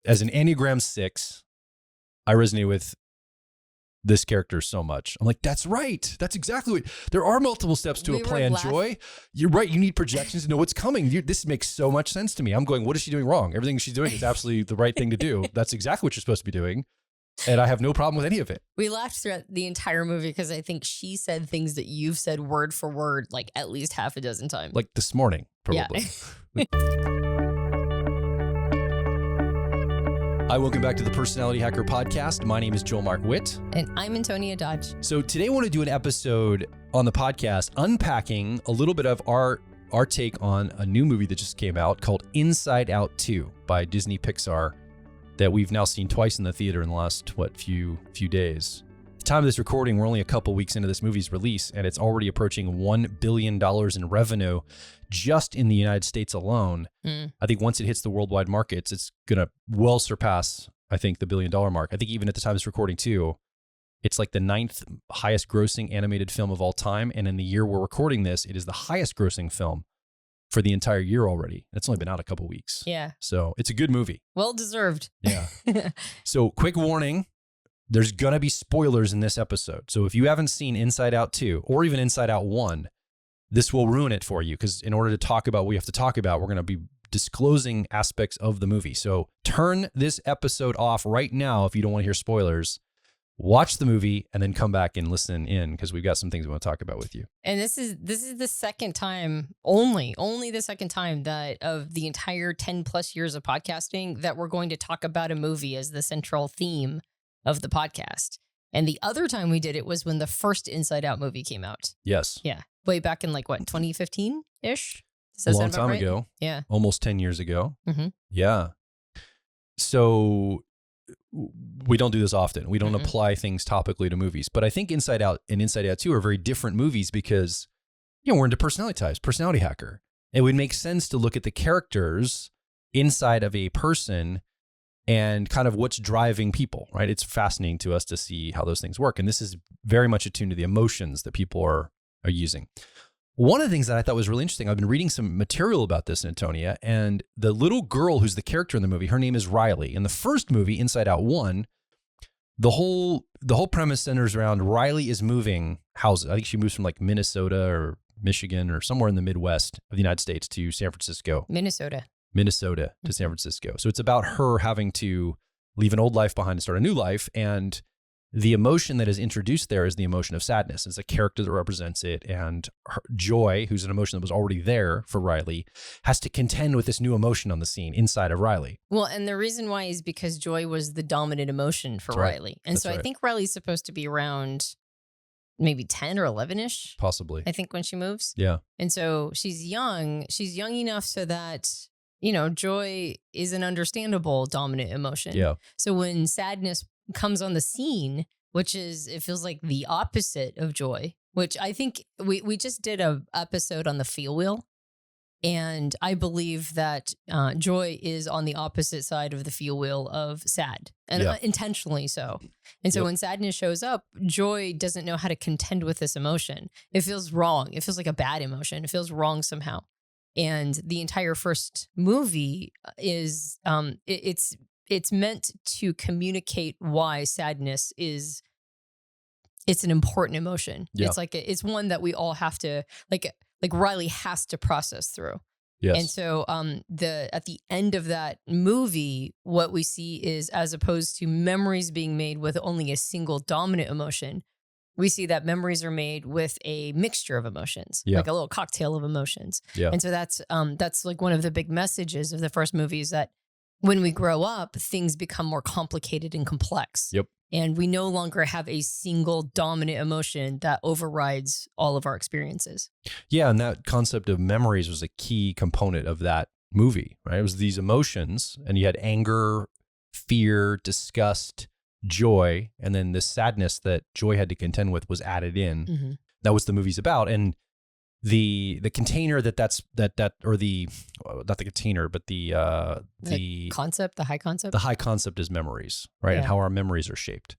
As an Enneagram 6, I resonate with this character so much. I'm like, that's right. That's exactly what, there are multiple steps to a plan, Joy. You're right. You need projections to know what's coming. This makes so much sense to me. I'm going, what is she doing wrong? Everything she's doing is absolutely the right thing to do. That's exactly what you're supposed to be doing. And I have no problem with any of it. We laughed throughout the entire movie because I think she said things that you've said word for word, like at least half a dozen times. Like this morning, probably. Yeah. Hi, welcome back to the Personality Hacker Podcast. My name is Joel Mark Witt. And I'm Antonia Dodge. So today I want to do an episode on the podcast unpacking a little bit of our take on a new movie that just came out called Inside Out 2 by Disney-Pixar that we've now seen twice in the theater in the last, few days. At the time of this recording, we're only a couple weeks into this movie's release, and it's already approaching $1 billion in revenue just in the United States alone. I think once it hits the worldwide markets, it's going to well surpass, I think, the $1 billion mark. I think even at the time of this recording too, it's like the 9th highest grossing animated film of all time. And in the year we're recording this, it is the highest grossing film for the entire year already. It's only been out a couple weeks. Yeah. So it's a good movie. Well deserved. Yeah. So quick warning, there's going to be spoilers in this episode. So if you haven't seen Inside Out 2 or even Inside Out 1, this will ruin it for you because in order to talk about what we have to talk about, we're going to be disclosing aspects of the movie. So turn this episode off right now if you don't want to hear spoilers. Watch the movie and then come back and listen in because we've got some things we want to talk about with you. And this is the second time, only the second time that of the entire 10 plus years of podcasting that we're going to talk about a movie as the central theme of the podcast. And the other time we did it was when the first Inside Out movie came out. Yes. Yeah. Way back in 2015-ish? A long time ago. Yeah. Almost 10 years ago. Mm-hmm. Yeah. So we don't do this often. We don't apply things topically to movies. But I think Inside Out and Inside Out 2 are very different movies because, we're into personality types, personality hacker. It would make sense to look at the characters inside of a person and kind of what's driving people, right? It's fascinating to us to see how those things work. And this is very much attuned to the emotions that people are using. One of the things that I thought was really interesting, I've been reading some material about this in Antonia, and the little girl who's the character in the movie, her name is Riley. In the first movie, Inside Out 1, the whole premise centers around Riley is moving houses. I think she moves from like Minnesota or Michigan or somewhere in the Midwest of the United States to San Francisco. Minnesota To San Francisco. So it's about her having to leave an old life behind and start a new life. And the emotion that is introduced there is the emotion of sadness. It's a character that represents it. And joy, who's an emotion that was already there for Riley, has to contend with this new emotion on the scene inside of Riley. Well, and the reason why is because joy was the dominant emotion for Riley. And so I think Riley's supposed to be around maybe 10 or 11-ish. Possibly. I think when she moves. Yeah. And so she's young. She's young enough so that, joy is an understandable dominant emotion. Yeah. So when sadness comes on the scene, it feels like the opposite of joy, which I think we just did a episode on the feel wheel. And I believe that joy is on the opposite side of the feel wheel of sad, and intentionally so. And so when sadness shows up, joy doesn't know how to contend with this emotion. It feels wrong. It feels like a bad emotion. It feels wrong somehow. And the entire first movie is it's meant to communicate why sadness is. It's an important emotion. Yeah. It's one that we all have to like Riley has to process through. Yes. And so at the end of that movie, what we see is, as opposed to memories being made with only a single dominant emotion, we see that memories are made with a mixture of emotions, like a little cocktail of emotions. Yeah. And so that's like one of the big messages of the first movie is that when we grow up, things become more complicated and complex. Yep. And we no longer have a single dominant emotion that overrides all of our experiences. Yeah, and that concept of memories was a key component of that movie, right? It was these emotions, and you had anger, fear, disgust, joy, and then the sadness that joy had to contend with was added in. Mm-hmm. That was the movie's about. And the container not the container, but the concept, the high concept. The high concept is memories, right? Yeah. And how our memories are shaped.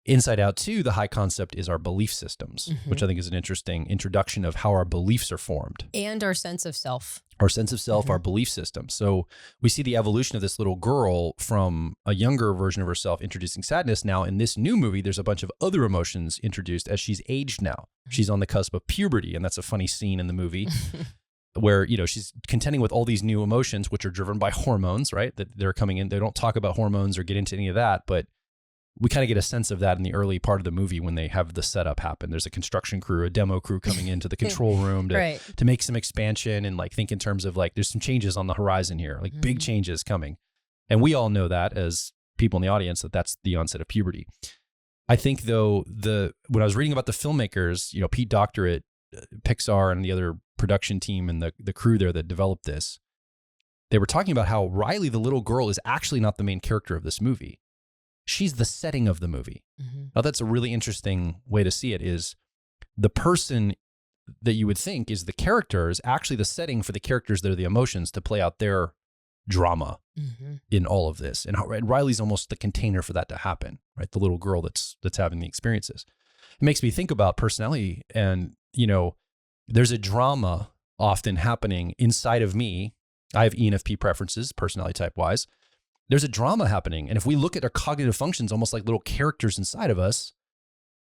Inside Out 2, the high concept is our belief systems, which I think is an interesting introduction of how our beliefs are formed. And our sense of self. Our sense of self, our belief system. So we see the evolution of this little girl from a younger version of herself introducing sadness. Now in this new movie, there's a bunch of other emotions introduced as she's aged now. She's on the cusp of puberty, and that's a funny scene in the movie where, you know, she's contending with all these new emotions, which are driven by hormones, right? That they're coming in. They don't talk about hormones or get into any of that, but we kind of get a sense of that in the early part of the movie when they have the setup happen. There's a construction crew, a demo crew coming into the control room to make some expansion and like think in terms of like, there's some changes on the horizon here, like big changes coming. And we all know that as people in the audience, that that's the onset of puberty. I think though, when I was reading about the filmmakers, you know, Pete Docter at Pixar and the other production team and the crew there that developed this, they were talking about how Riley, the little girl, is actually not the main character of this movie. She's the setting of the movie. Now that's a really interesting way to see it, is the person that you would think is the character is actually the setting for the characters that are the emotions to play out their drama in all of this. And Riley's almost the container for that to happen, right? The little girl that's having the experiences. It makes me think about personality, and, you know, there's a drama often happening inside of me. I have ENFP preferences, personality type wise. There's a drama happening. And if we look at our cognitive functions almost like little characters inside of us,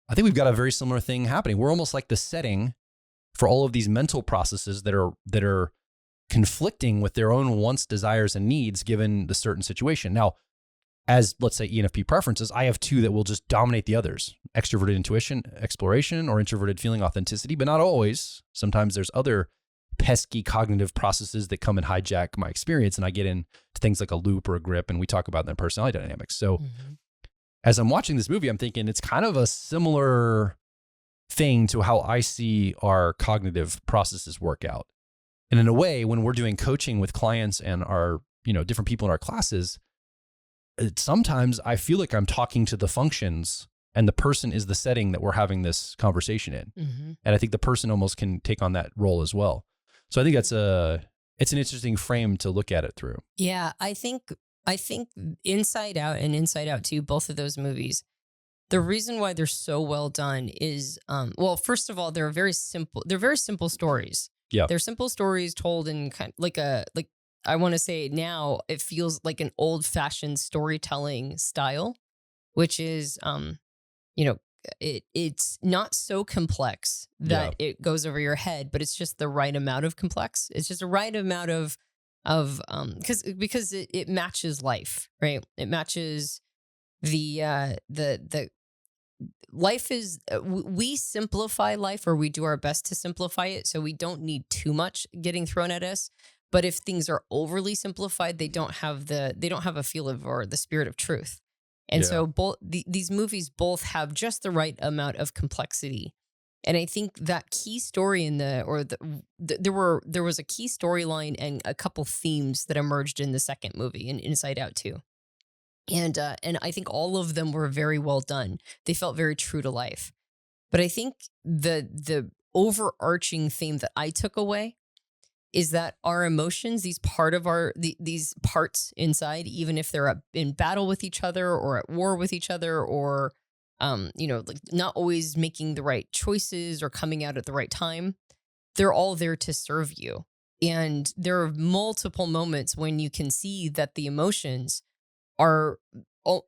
I think we've got a very similar thing happening. We're almost like the setting for all of these mental processes that are conflicting with their own wants, desires, and needs given the certain situation. Now, as let's say ENFP preferences, I have two that will just dominate the others: extroverted intuition, exploration, or introverted feeling, authenticity, but not always. Sometimes there's other pesky cognitive processes that come and hijack my experience, and I get into things like a loop or a grip, and we talk about that in personality dynamics. So as I'm watching this movie, I'm thinking it's kind of a similar thing to how I see our cognitive processes work out. And in a way, when we're doing coaching with clients and our, you know, different people in our classes, sometimes I feel like I'm talking to the functions and the person is the setting that we're having this conversation in. And I think the person almost can take on that role as well. So I think it's an interesting frame to look at it through. Yeah, I think Inside Out and Inside Out 2, both of those movies, the reason why they're so well done is, well, first of all, they're very simple stories. Yeah, they're simple stories told in kind of like I want to say now it feels like an old fashioned storytelling style, which is, you know, it's not so complex that it goes over your head, but it's just the right amount of complex. It's just the right amount of because it matches life, right? It matches the life is, we simplify life, or we do our best to simplify it, so we don't need too much getting thrown at us. But if things are overly simplified, they don't have a feel of or the spirit of truth. And so both these movies both have just the right amount of complexity. And I think that key story there was a key storyline and a couple themes that emerged in the second movie, in Inside Out 2. And I think all of them were very well done. They felt very true to life. But I think the overarching theme that I took away is that our emotions, these parts inside, even if they're in battle with each other or at war with each other, or you know, like not always making the right choices or coming out at the right time, they're all there to serve you. And there are multiple moments when you can see that the emotions are,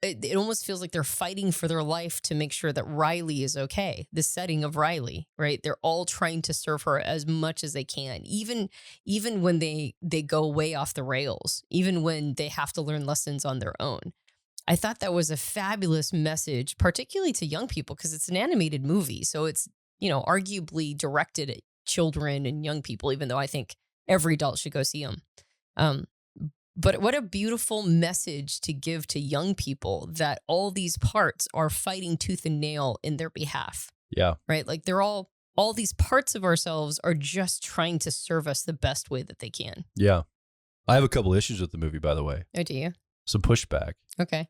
it almost feels like they're fighting for their life to make sure that Riley is okay. The setting of Riley, right? They're all trying to serve her as much as they can, even when they go way off the rails, even when they have to learn lessons on their own. I thought that was a fabulous message, particularly to young people, because it's an animated movie. So it's, you know, arguably directed at children and young people, even though I think every adult should go see them. But what a beautiful message to give to young people, that all these parts are fighting tooth and nail in their behalf. Yeah. Right? Like they're all these parts of ourselves are just trying to serve us the best way that they can. Yeah. I have a couple issues with the movie, by the way. Oh, do you? Some pushback. Okay.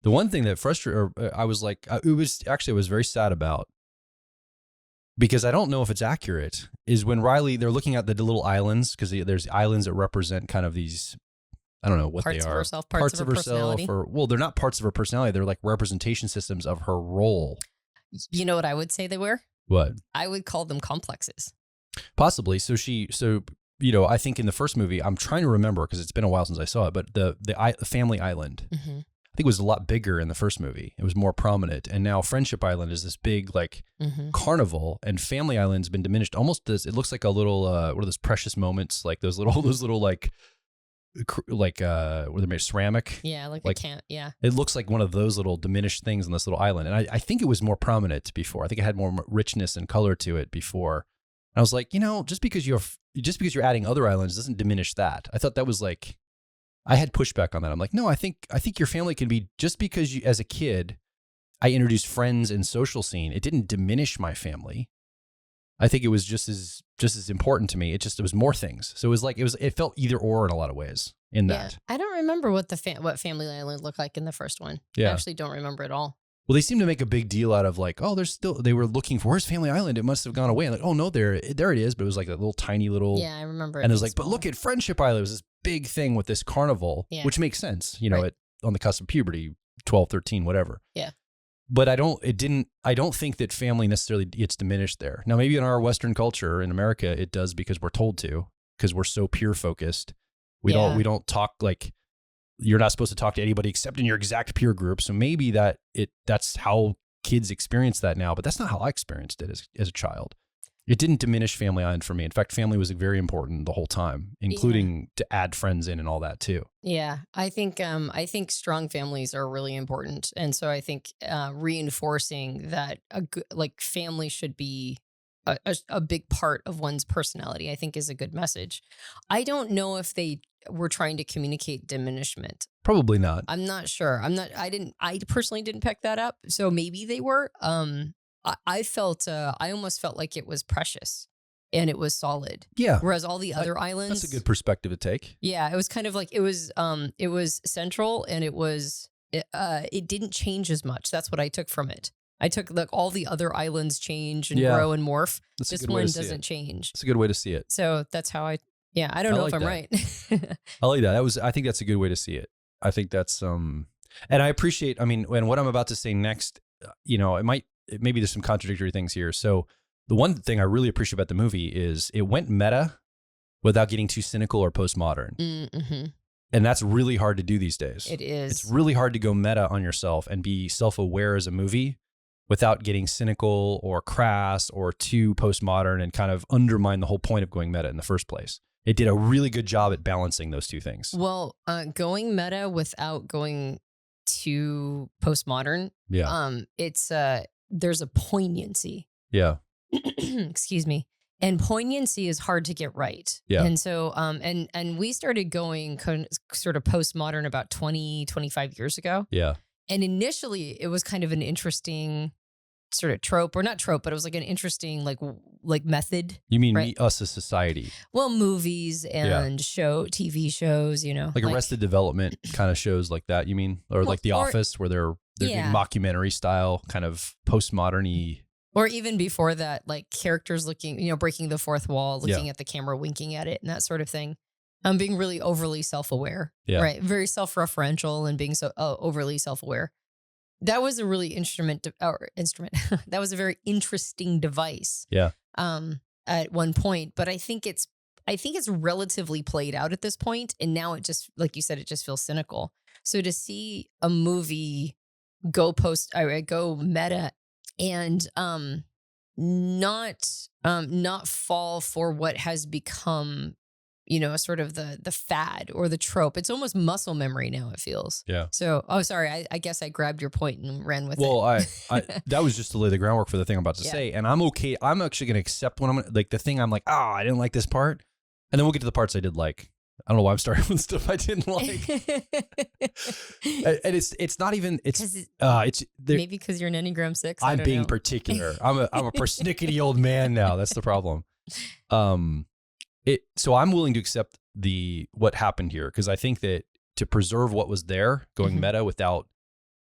The one thing that frustrated, I was like, I was very sad about, because I don't know if it's accurate, is when Riley, they're looking at the little islands, because there's islands that represent kind of these I don't know what parts they of are. herself, parts of her personality. Well, they're not parts of her personality. They're like representation systems of her role. You know what I would say they were? What? I would call them complexes. Possibly. So I think in the first movie, I'm trying to remember because it's been a while since I saw it, but the Family Island, Mm-hmm. I think it was a lot bigger in the first movie. It was more prominent. And now Friendship Island is this big like carnival, and Family Island's been diminished almost this. It looks like a little, what are those precious moments? Like those little like where they're made of ceramic. Yeah. Like a can. Yeah. It looks like one of those little diminished things on this little island. And I think it was more prominent before. I think it had more richness and color to it before. And I was like, just because you're adding other islands doesn't diminish that. I thought that was like, I had pushback on that. I'm like, no, I think your family can be, just because you, as a kid, I introduced friends and social scene. It didn't diminish my family. I think it was just as important to me. It was more things. So it felt either or in a lot of ways in that. I don't remember what what Family Island looked like in the first one. Yeah. I actually don't remember at all. Well, they seem to make a big deal out of like, oh, they were looking for, where's Family Island? It must have gone away. And like, oh no, there it is. But it was like a little tiny little. Yeah, I remember. And it was like, but look at Friendship Island. It was this big thing with this carnival, which makes sense, right. On the cusp of puberty, 12, 13, whatever. Yeah. But I don't think that family necessarily gets diminished there. Now, maybe in our Western culture in America, it does because we're told to, because we're so peer focused. We don't talk like, you're not supposed to talk to anybody except in your exact peer group. So maybe that's how kids experience that now, but that's not how I experienced it as a child. It didn't diminish Family Island for me. In fact, family was very important the whole time, including to add friends in and all that too. Yeah, I think strong families are really important, and so I think reinforcing that family should be a big part of one's personality, I think, is a good message. I don't know if they were trying to communicate diminishment. Probably not. I'm not sure. I personally didn't pick that up, so maybe they were. I almost felt like it was precious and it was solid. Yeah. Whereas all the other islands. That's a good perspective to take. Yeah. It was kind of like, it was central, and it didn't change as much. That's what I took from it. I took like all the other islands change and grow and morph. This one doesn't change. It's a good way to see it. So that's how I don't know if I'm right. I like that. I think that's a good way to see it. I think that's, and I appreciate, and what I'm about to say next, maybe there's some contradictory things here. So the one thing I really appreciate about the movie is it went meta without getting too cynical or postmodern. Mm-hmm. And that's really hard to do these days. It is. It's really hard to go meta on yourself and be self-aware as a movie without getting cynical or crass or too postmodern and kind of undermine the whole point of going meta in the first place. It did a really good job at balancing those two things. Well, going meta without going too postmodern. Yeah. There's a poignancy. Yeah. Excuse me. And poignancy is hard to get right. Yeah. And so, and we started going sort of postmodern about 20, 25 years ago. Yeah. And initially it was kind of an interesting sort of trope, or not trope, but it was like an interesting, like method. You mean right? us as society? Well, movies and TV shows, like Arrested Development kind of shows like that. You mean, or like The Office, where they're doing mockumentary style, kind of postmodern-y. Or even before that, like characters looking, breaking the fourth wall, looking at the camera, winking at it, and that sort of thing. Being really overly self-aware, right? Very self-referential and being so overly self-aware. That was a really instrument. That was a very interesting device. Yeah. At one point, but I think it's relatively played out at this point, and now it just, like you said, it just feels cynical. So to see a movie go meta and not fall for what has become, sort of the fad or the trope. It's almost muscle memory now, it feels. Yeah. So, sorry, I guess I grabbed your point and ran with it. Well, I that was just to lay the groundwork for the thing I'm about to say. And I'm okay. I'm actually going to accept when I'm like the thing I'm like, I didn't like this part. And then we'll get to the parts I did like. I don't know why I'm starting with stuff I didn't like. And it's not even, it's maybe because you're an Enneagram 6. I'm being particular. I'm a persnickety old man now. That's the problem. So I'm willing to accept what happened here, because I think that to preserve what was there, going meta without,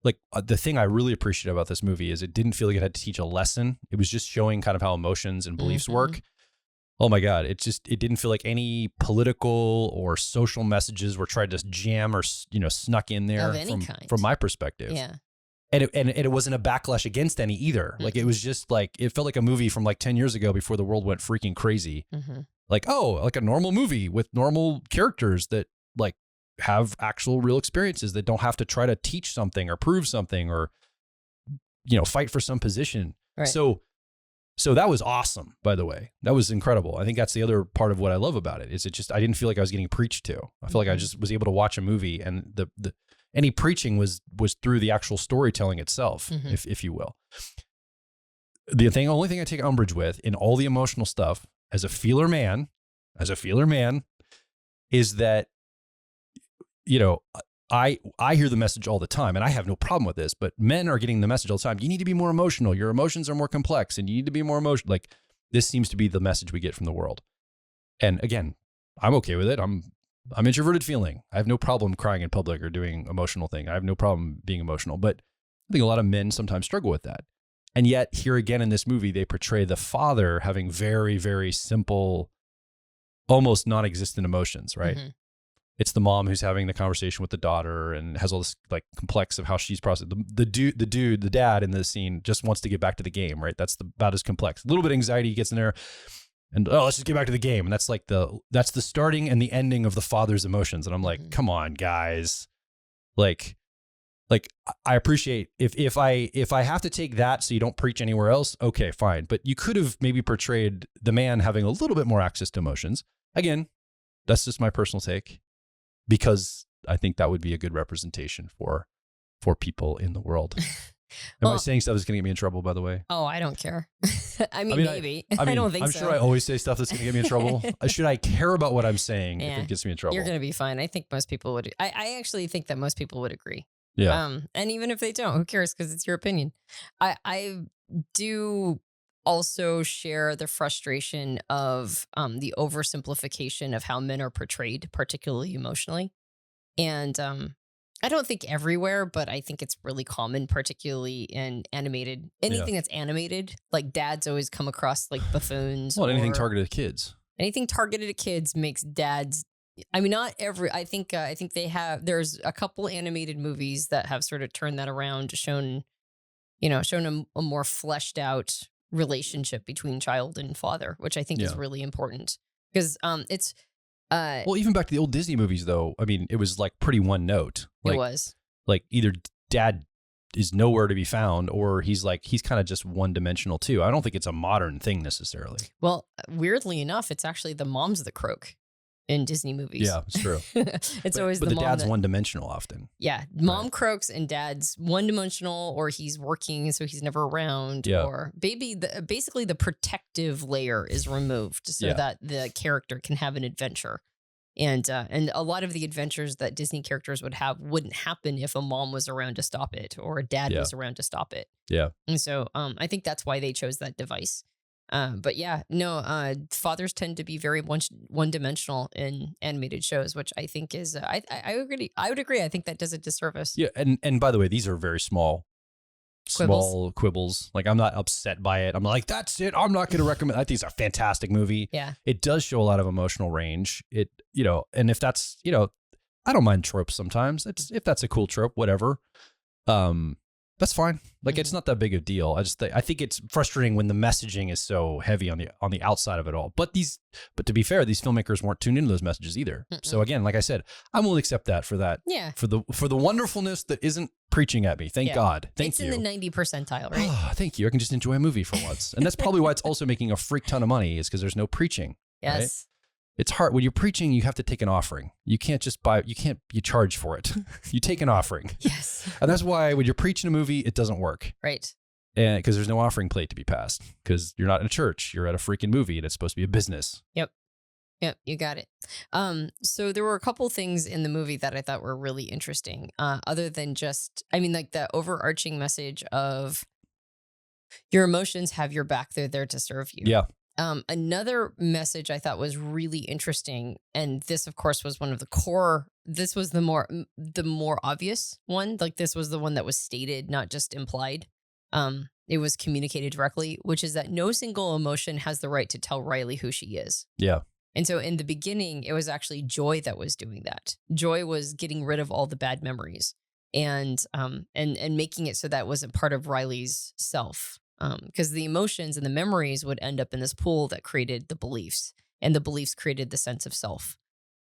the thing I really appreciate about this movie is it didn't feel like it had to teach a lesson. It was just showing kind of how emotions and beliefs work. Oh my God. It didn't feel like any political or social messages were tried to jam or, snuck in there Of any kind. from my perspective. Yeah. And it wasn't a backlash against any either. Like, it was just like, it felt like a movie from like 10 years ago before the world went freaking crazy. Like, like a normal movie with normal characters that like have actual real experiences that don't have to try to teach something or prove something or, fight for some position. Right. So that was awesome, by the way. That was incredible. I think that's the other part of what I love about it. I didn't feel like I was getting preached to. I feel like I just was able to watch a movie, and the any preaching was through the actual storytelling itself, if you will. The only thing I take umbrage with in all the emotional stuff as a feeler man, is that, I hear the message all the time, and I have no problem with this, but men are getting the message all the time. You need to be more emotional. Your emotions are more complex, and you need to be more emotional. Like, this seems to be the message we get from the world. And again, I'm okay with it. I'm introverted feeling. I have no problem crying in public or doing emotional thing. I have no problem being emotional, but I think a lot of men sometimes struggle with that. And yet here again in this movie, they portray the father having very, very simple, almost non-existent emotions, right? It's the mom who's having the conversation with the daughter and has all this like complex of how she's processed. The dad in the scene just wants to get back to the game, right? That's about as complex. A little bit of anxiety gets in there, and let's just get back to the game. And that's like that's the starting and the ending of the father's emotions. And I'm like, come on, guys, like I appreciate if I have to take that so you don't preach anywhere else, okay, fine. But you could have maybe portrayed the man having a little bit more access to emotions. Again, that's just my personal take, because I think that would be a good representation for people in the world. Am I saying stuff that's going to get me in trouble, by the way? Oh, I don't care. I mean, maybe. I don't think so. I'm sure I always say stuff that's going to get me in trouble. Should I care about what I'm saying if it gets me in trouble? You're going to be fine. I think most people would. I actually think that most people would agree. Yeah. And even if they don't, who cares? Because it's your opinion. I do also share the frustration of the oversimplification of how men are portrayed, particularly emotionally. And I don't think everywhere, but I think it's really common, particularly in anything that's animated. Like, dads always come across like buffoons. Well, anything targeted at kids. Anything targeted at kids makes dads. I mean, not every. I think they have. There's a couple animated movies that have sort of turned that around, shown a more fleshed out relationship between child and father, which I think is really important, because it's. Well, even back to the old Disney movies, though. I mean, it was like pretty one note. Like, it was like either dad is nowhere to be found, or he's kind of just one dimensional too. I don't think it's a modern thing necessarily. Well, weirdly enough, it's actually the moms that croak in Disney movies. Yeah, it's true. But the dad's one dimensional often. Yeah, mom croaks and dad's one dimensional, or he's working, so he's never around. Yeah. Or basically the protective layer is removed so that the character can have an adventure. And a lot of the adventures that Disney characters would have wouldn't happen if a mom was around to stop it, or a dad was around to stop it. Yeah. And so I think that's why they chose that device. But fathers tend to be very one-dimensional in animated shows, which I think is I agree. I would agree. I think that does a disservice. Yeah, and by the way, these are very small quibbles. Like, I'm not upset by it. I'm like, that's it. I'm not going to recommend. I think it's a fantastic movie. Yeah, it does show a lot of emotional range. And if that's I don't mind tropes sometimes. If that's a cool trope, whatever. That's fine. Like, it's not that big a deal. I think it's frustrating when the messaging is so heavy on the outside of it all. But to be fair, these filmmakers weren't tuned into those messages either. So again, like I said, I will accept that for that. Yeah. For the wonderfulness that isn't preaching at me. Thank God. Thank you. It's in the 90 percentile, right? Oh, thank you. I can just enjoy a movie for once. And that's probably why it's also making a freak ton of money, is because there's no preaching. Yes. Right? It's hard. When you're preaching, you have to take an offering. You can't just you charge for it. You take an offering. Yes. And that's why when you're preaching a movie, it doesn't work. Right. And because there's no offering plate to be passed, because you're not in a church, you're at a freaking movie, and it's supposed to be a business. Yep, you got it. So there were a couple things in the movie that I thought were really interesting, other than just, like the overarching message of your emotions have your back, they're there to serve you. Yeah. Another message I thought was really interesting, and this, of course, was one of the core. This was the more obvious one. Like, this was the one that was stated, not just implied. it was communicated directly, which is that no single emotion has the right to tell Riley who she is. Yeah. And so in the beginning, it was actually Joy that was doing that. Joy was getting rid of all the bad memories and making it so that wasn't part of Riley's self. Because the emotions and the memories would end up in this pool that created the beliefs, and the beliefs created the sense of self.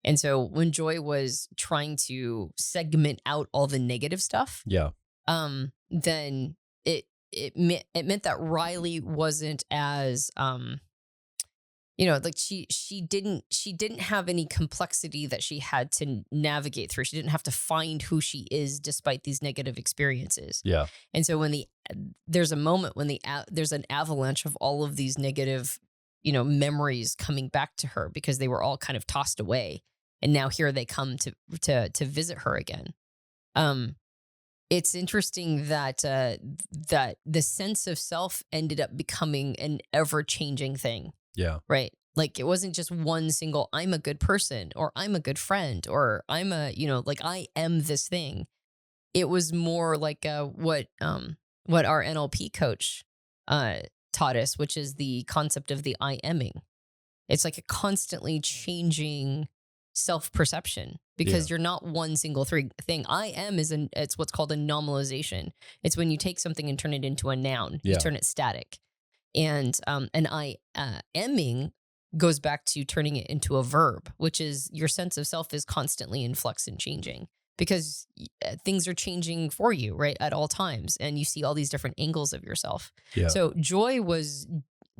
And so when Joy was trying to segment out all the negative stuff, Yeah. then it meant that Riley wasn't as like she didn't have any complexity that she had to navigate through. She didn't have to find who she is despite these negative experiences. Yeah. And so when there's a moment when there's an avalanche of all of these negative, memories coming back to her because they were all kind of tossed away, and now here they come to visit her again. It's interesting that that the sense of self ended up becoming an ever-changing thing. Yeah. Right. Like it wasn't just one single, I'm a good person, or I'm a good friend, or I'm like I am this thing. It was more like what our NLP coach taught us, which is the concept of the I aming. It's like a constantly changing self-perception because you're not one single thing. I am it's what's called a nominalization. It's when you take something and turn it into a noun. You turn it static. And I aming goes back to turning it into a verb, which is your sense of self is constantly in flux and changing because things are changing for you, right, at all times. And you see all these different angles of yourself. Yeah. So Joy was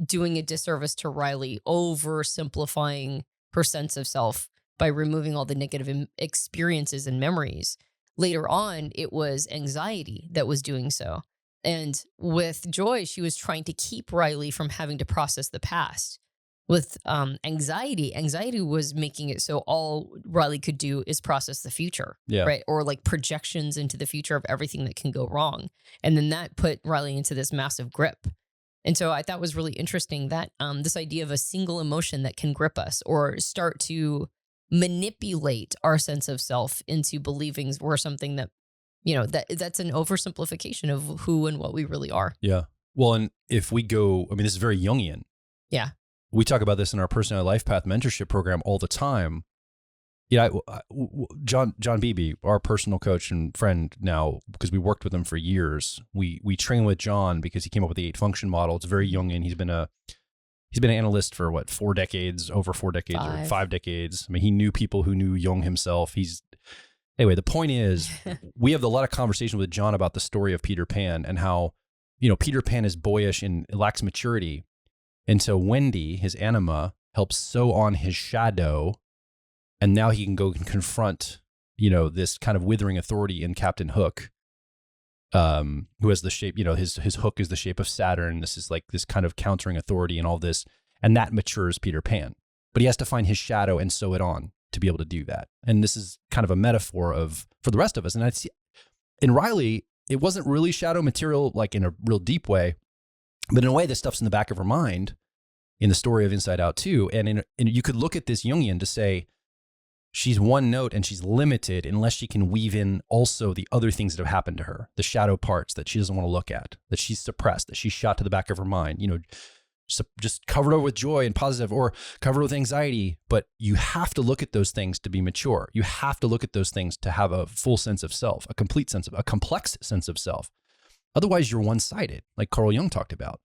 doing a disservice to Riley, oversimplifying her sense of self by removing all the negative experiences and memories. Later on, it was anxiety that was doing so. And with Joy, she was trying to keep Riley from having to process the past. With anxiety was making it so all Riley could do is process the future, right? Or like projections into the future of everything that can go wrong. And then that put Riley into this massive grip. And so I thought it was really interesting that this idea of a single emotion that can grip us or start to manipulate our sense of self into believing we're something that that's an oversimplification of who and what we really are. Yeah. Well, and if we go, this is very Jungian. Yeah. We talk about this in our personality life path mentorship program all the time. John Beebe, our personal coach and friend now, because we worked with him for years. We train with John because he came up with the 8 function model. It's very Jungian. He's been an analyst for over 4 decades or 5 decades. He knew people who knew Jung himself. Anyway, the point is, we have a lot of conversation with John about the story of Peter Pan and how, Peter Pan is boyish and lacks maturity. And so Wendy, his anima, helps sew on his shadow. And now he can go and confront, this kind of withering authority in Captain Hook, who has the shape, his hook is the shape of Saturn. This is like this kind of countering authority and all this. And that matures Peter Pan. But he has to find his shadow and sew it on to be able to do that. And this is kind of a metaphor for the rest of us. And I see in Riley, it wasn't really shadow material, like in a real deep way, but in a way, this stuff's in the back of her mind in the story of Inside Out too. And you could look at this Jungian to say, she's one note and she's limited unless she can weave in also the other things that have happened to her, the shadow parts that she doesn't want to look at, that she's suppressed, that she's shot to the back of her mind, just covered over with joy and positive or covered with anxiety. But you have to look at those things to be mature. You have to look at those things to have a full sense of self, a complex sense of self. Otherwise, you're one-sided, like Carl Jung talked about.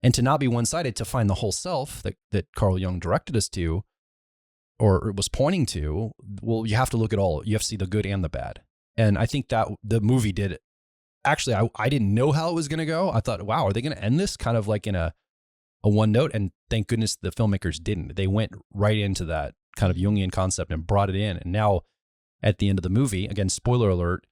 And to not be one-sided, to find the whole self that Carl Jung directed us to, or was pointing to, well, you have to look at all. You have to see the good and the bad. And I think that the movie did it. Actually, I didn't know how it was going to go. I thought, wow, are they going to end this kind of like in a one note? And thank goodness the filmmakers didn't. They went right into that kind of Jungian concept and brought it in. And now at the end of the movie, again, spoiler alert,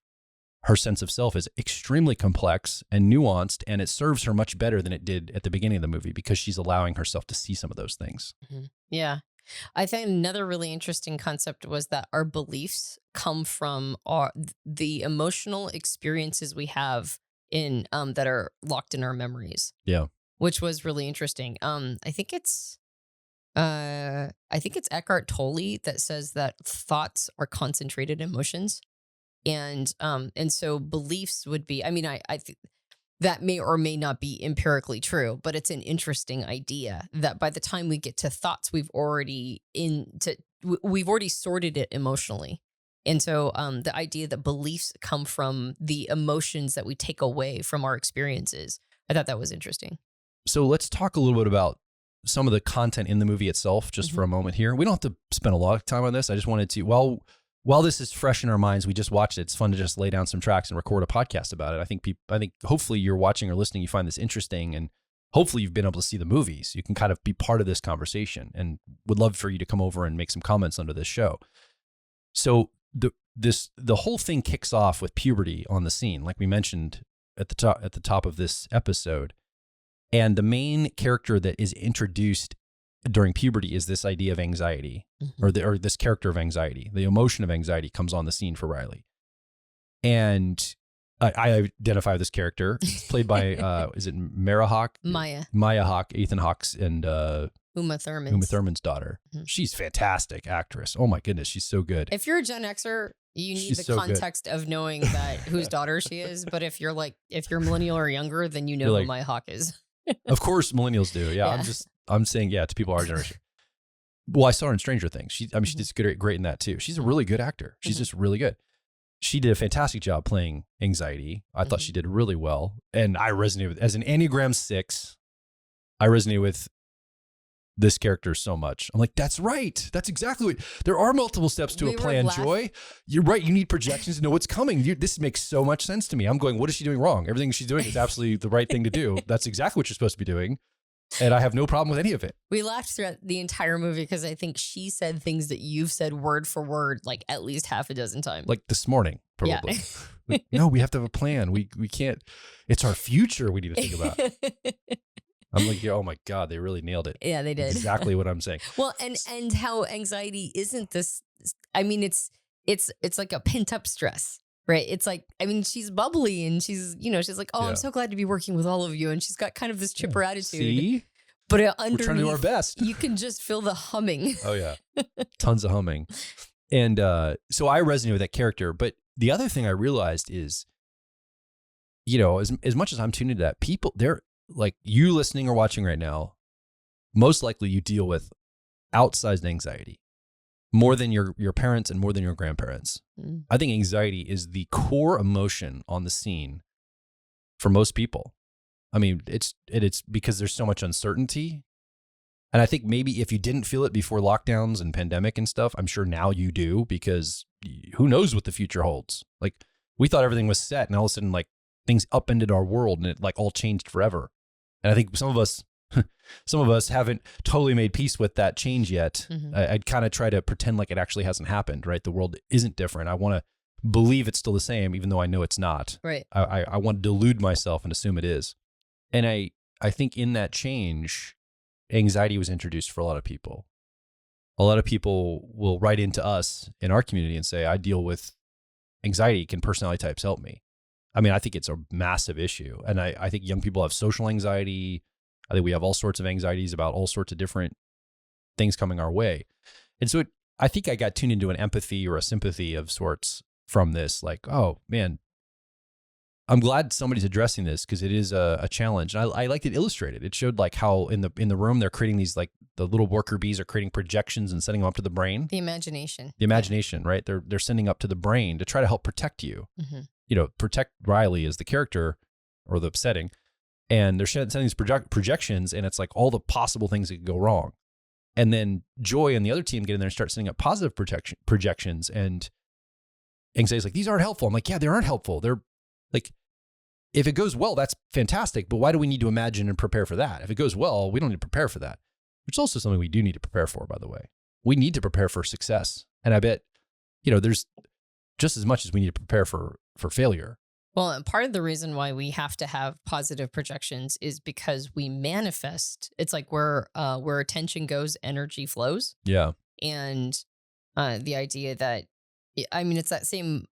her sense of self is extremely complex and nuanced, and it serves her much better than it did at the beginning of the movie because she's allowing herself to see some of those things. Mm-hmm. Yeah. I think another really interesting concept was that our beliefs come from the emotional experiences we have in that are locked in our memories. Yeah. Which was really interesting. I think it's Eckhart Tolle that says that thoughts are concentrated emotions. And so beliefs would be, that may or may not be empirically true, but it's an interesting idea that by the time we get to thoughts, we've already sorted it emotionally. And so the idea that beliefs come from the emotions that we take away from our experiences, I thought that was interesting. So let's talk a little bit about some of the content in the movie itself, just for a moment here. We don't have to spend a lot of time on this. I just wanted to, while this is fresh in our minds, we just watched it. It's fun to just lay down some tracks and record a podcast about it. I think hopefully you're watching or listening, you find this interesting, and hopefully you've been able to see the movies. You can kind of be part of this conversation, and would love for you to come over and make some comments under this show. So the whole thing kicks off with puberty on the scene, like we mentioned at the top of this episode. And the main character that is introduced during puberty is this idea of anxiety, or this character of anxiety. The emotion of anxiety comes on the scene for Riley. And I identify with this character. It's played by, is it Maya Hawke, Ethan Hawke's, and Uma Thurman's daughter. She's fantastic actress. Oh my goodness, she's so good. If you're a Gen Xer, you need the context of knowing that whose daughter she is. But if you're millennial or younger, then you know who Maya Hawke is. Of course, millennials do. Yeah. I'm saying, to people our generation. Well, I saw her in Stranger Things. She did great in that too. She's a really good actor. She's just really good. She did a fantastic job playing anxiety. I thought she did really well. And I resonate with, as an Enneagram 6, I resonate with this character so much. I'm like, that's right. That's exactly what, there are multiple steps to a plan, Joy. You're right. You need projections to know what's coming. This makes so much sense to me. I'm going, what is she doing wrong? Everything she's doing is absolutely the right thing to do. That's exactly what you're supposed to be doing. And I have no problem with any of it. We laughed throughout the entire movie because I think she said things that you've said word for word, like at least half a dozen times. Like this morning, probably. Yeah. Like, no, we have to have a plan. We can't, it's our future we need to think about. I'm like, oh my God, they really nailed it. Yeah, they did. Exactly what I'm saying. Well, and how anxiety isn't this, I mean, it's like a pent up stress, right? It's like, I mean, she's bubbly and she's like, oh, I'm so glad to be working with all of you. And she's got kind of this chipper attitude. See? But underneath, we're trying to do our best. You can just feel the humming. Oh yeah. Tons of humming. And so I resonate with that character. But the other thing I realized is, as much as I'm tuned into that, people, they're like, you listening or watching right now, most likely you deal with outsized anxiety more than your parents and more than your grandparents. I think anxiety is the core emotion on the scene for most people. I mean, it's because there's so much uncertainty. And I think maybe if you didn't feel it before lockdowns and pandemic and stuff, I'm sure now you do, because who knows what the future holds. Like, we thought everything was set, and all of a sudden, like, things upended our world and it like all changed forever. And I think some of us haven't totally made peace with that change yet. I'd kind of try to pretend like it actually hasn't happened, right? The world isn't different. I want to believe it's still the same, even though I know it's not. Right. I want to delude myself and assume it is. And I think in that change, anxiety was introduced for a lot of people. A lot of people will write into us in our community and say, I deal with anxiety. Can personality types help me? I mean, I think it's a massive issue. And I think young people have social anxiety. I think we have all sorts of anxieties about all sorts of different things coming our way. And so I think I got tuned into an empathy or a sympathy of sorts from this. Like, oh man, I'm glad somebody's addressing this, because it is a challenge. And I liked it illustrated. It showed like how in the room they're creating these, like, the little worker bees are creating projections and sending them up to the brain. The imagination, right? They're sending up to the brain to try to help protect you. Protect Riley as the character or the setting. And they're sending these projections, and it's like all the possible things that could go wrong. And then Joy and the other team get in there and start sending up positive projections. And anxiety's like, these aren't helpful. I'm like, yeah, they aren't helpful. They're like, if it goes well, that's fantastic. But why do we need to imagine and prepare for that? If it goes well, we don't need to prepare for that. Which is also something we do need to prepare for, by the way. We need to prepare for success. And I bet, there's just as much as we need to prepare for failure. Well, and part of the reason why we have to have positive projections is because we manifest. It's like where attention goes, energy flows. Yeah. And the idea that, I mean, it's that same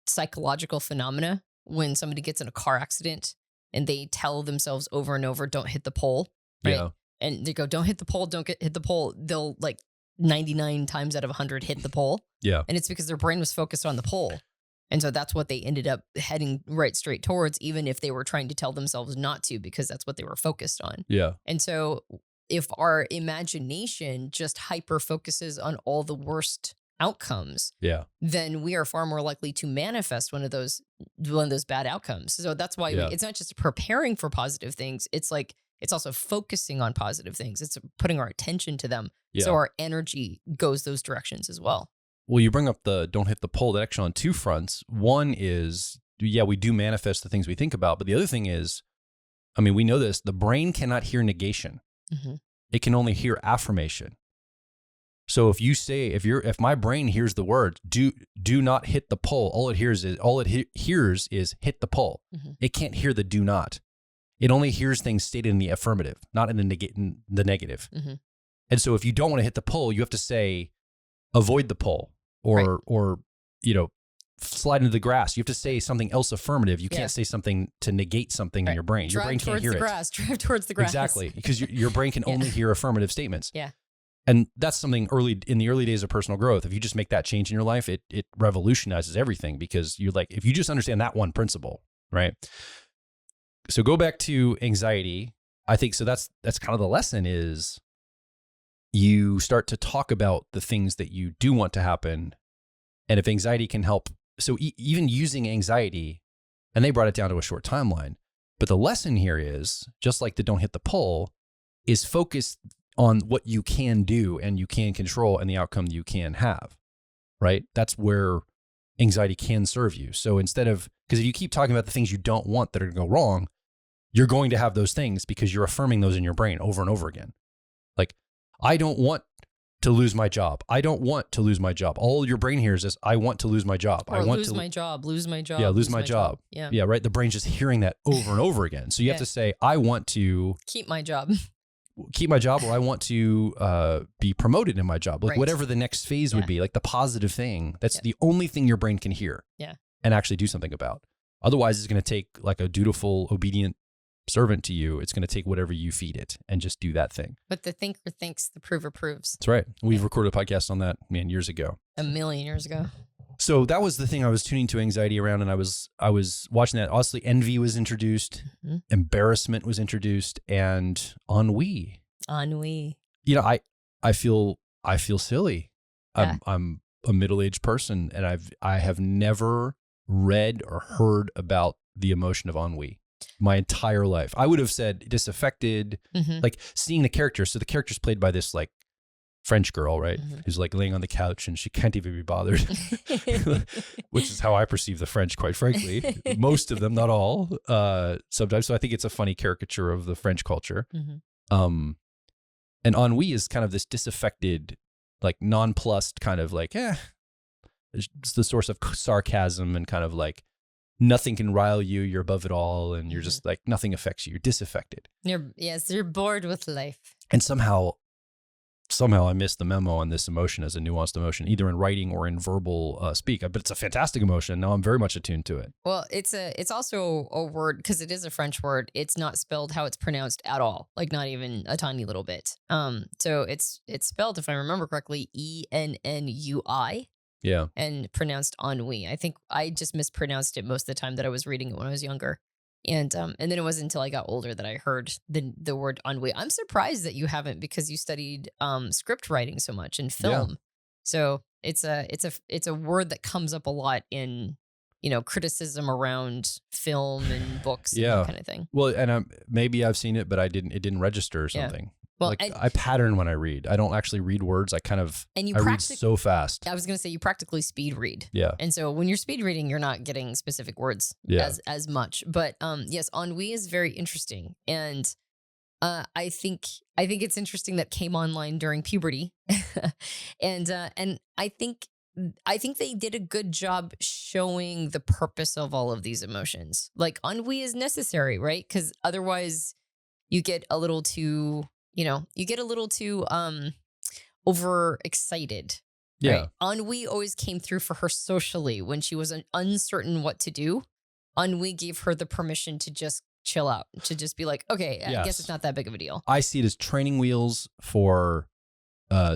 psychological phenomena when somebody gets in a car accident and they tell themselves over and over, don't hit the pole. Right? Yeah. And they go, don't hit the pole, hit the pole. They'll, like, 99 times out of 100 hit the pole. Yeah. And it's because their brain was focused on the pole. And so that's what they ended up heading right straight towards, even if they were trying to tell themselves not to, because that's what they were focused on. Yeah. And so if our imagination just hyper focuses on all the worst outcomes, then we are far more likely to manifest one of those bad outcomes. So that's why it's not just preparing for positive things. It's like, it's also focusing on positive things. It's putting our attention to them. So our energy goes those directions as well. Well, you bring up the don't hit the pole. That actually on two fronts. One is, we do manifest the things we think about. But the other thing is, I mean, we know this, the brain cannot hear negation. Mm-hmm. It can only hear affirmation. So if you say, if my brain hears the word, do not hit the pole, all it hears is hit the pole. Mm-hmm. It can't hear the do not. It only hears things stated in the affirmative, not in the negative. Mm-hmm. And so if you don't want to hit the pole, you have to say, avoid the pole or slide into the grass. You have to say something else affirmative. You can't say something to negate something in your brain. Your brain can't hear it. Drive towards the grass. Exactly. Because your brain can only hear affirmative statements. Yeah. And that's something in the early days of personal growth. If you just make that change in your life, it revolutionizes everything, because you're like, if you just understand that one principle, right? So go back to anxiety. I think, so that's kind of the lesson is you start to talk about the things that you do want to happen. And if anxiety can help, so even using anxiety, and they brought it down to a short timeline, but the lesson here is, just like the don't hit the pole, is focus on what you can do and you can control and the outcome you can have, right? That's where anxiety can serve you. So instead of, because if you keep talking about the things you don't want that are going to go wrong, you're going to have those things because you're affirming those in your brain over and over again. Like, I don't want to lose my job. I don't want to lose my job. All your brain hears is, I want to lose my job. Or I want lose my job. Yeah, lose my job. Yeah, right. The brain's just hearing that over and over again. So you have to say, I want to keep my job, or I want to be promoted in my job. Like whatever the next phase would be, like the positive thing. That's the only thing your brain can hear and actually do something about. Otherwise, it's going to take like a dutiful, obedient servant to you. It's going to take whatever you feed it and just do that thing. But the thinker thinks, the prover proves. That's right. We've recorded a podcast on that, years ago. A million years ago. So that was the thing I was tuning to anxiety around, and I was watching that. Honestly, envy was introduced, embarrassment was introduced, and ennui. Ennui. I feel silly. Yeah. I'm a middle-aged person, and I have never read or heard about the emotion of ennui my entire life. I would have said disaffected, like seeing the characters. So the character's played by this like French girl, right? Who's like laying on the couch and she can't even be bothered, which is how I perceive the French, quite frankly. Most of them, not all, sometimes. So I think it's a funny caricature of the French culture. And ennui is kind of this disaffected, like nonplussed kind of like, it's the source of sarcasm and kind of like, nothing can rile you. You're above it all. And you're just like, nothing affects you. You're disaffected. You're bored with life. And somehow I missed the memo on this emotion as a nuanced emotion, either in writing or in verbal speak. But it's a fantastic emotion. Now I'm very much attuned to it. Well, it's also a word, because it is a French word. It's not spelled how it's pronounced at all, like not even a tiny little bit. So it's spelled, if I remember correctly, ENNUI. Yeah. And pronounced ennui. I think I just mispronounced it most of the time that I was reading it when I was younger. And then it wasn't until I got older that I heard the word ennui. I'm surprised that you haven't, because you studied script writing so much in film. Yeah. So it's a word that comes up a lot in criticism around film and books and that kind of thing. Well, and maybe I've seen it, but it didn't register or something. Well, I pattern when I read. I don't actually read words. I read so fast. I was going to say you practically speed read. Yeah. And so when you're speed reading, you're not getting specific words as much. But yes, ennui is very interesting. And I think it's interesting that came online during puberty. and I think they did a good job showing the purpose of all of these emotions. Like ennui is necessary, right? Because otherwise you get a little too overexcited. Yeah. Right? Ennui always came through for her socially when she was uncertain what to do. Ennui gave her the permission to just chill out, to just be like, okay, I guess it's not that big of a deal. I see it as training wheels for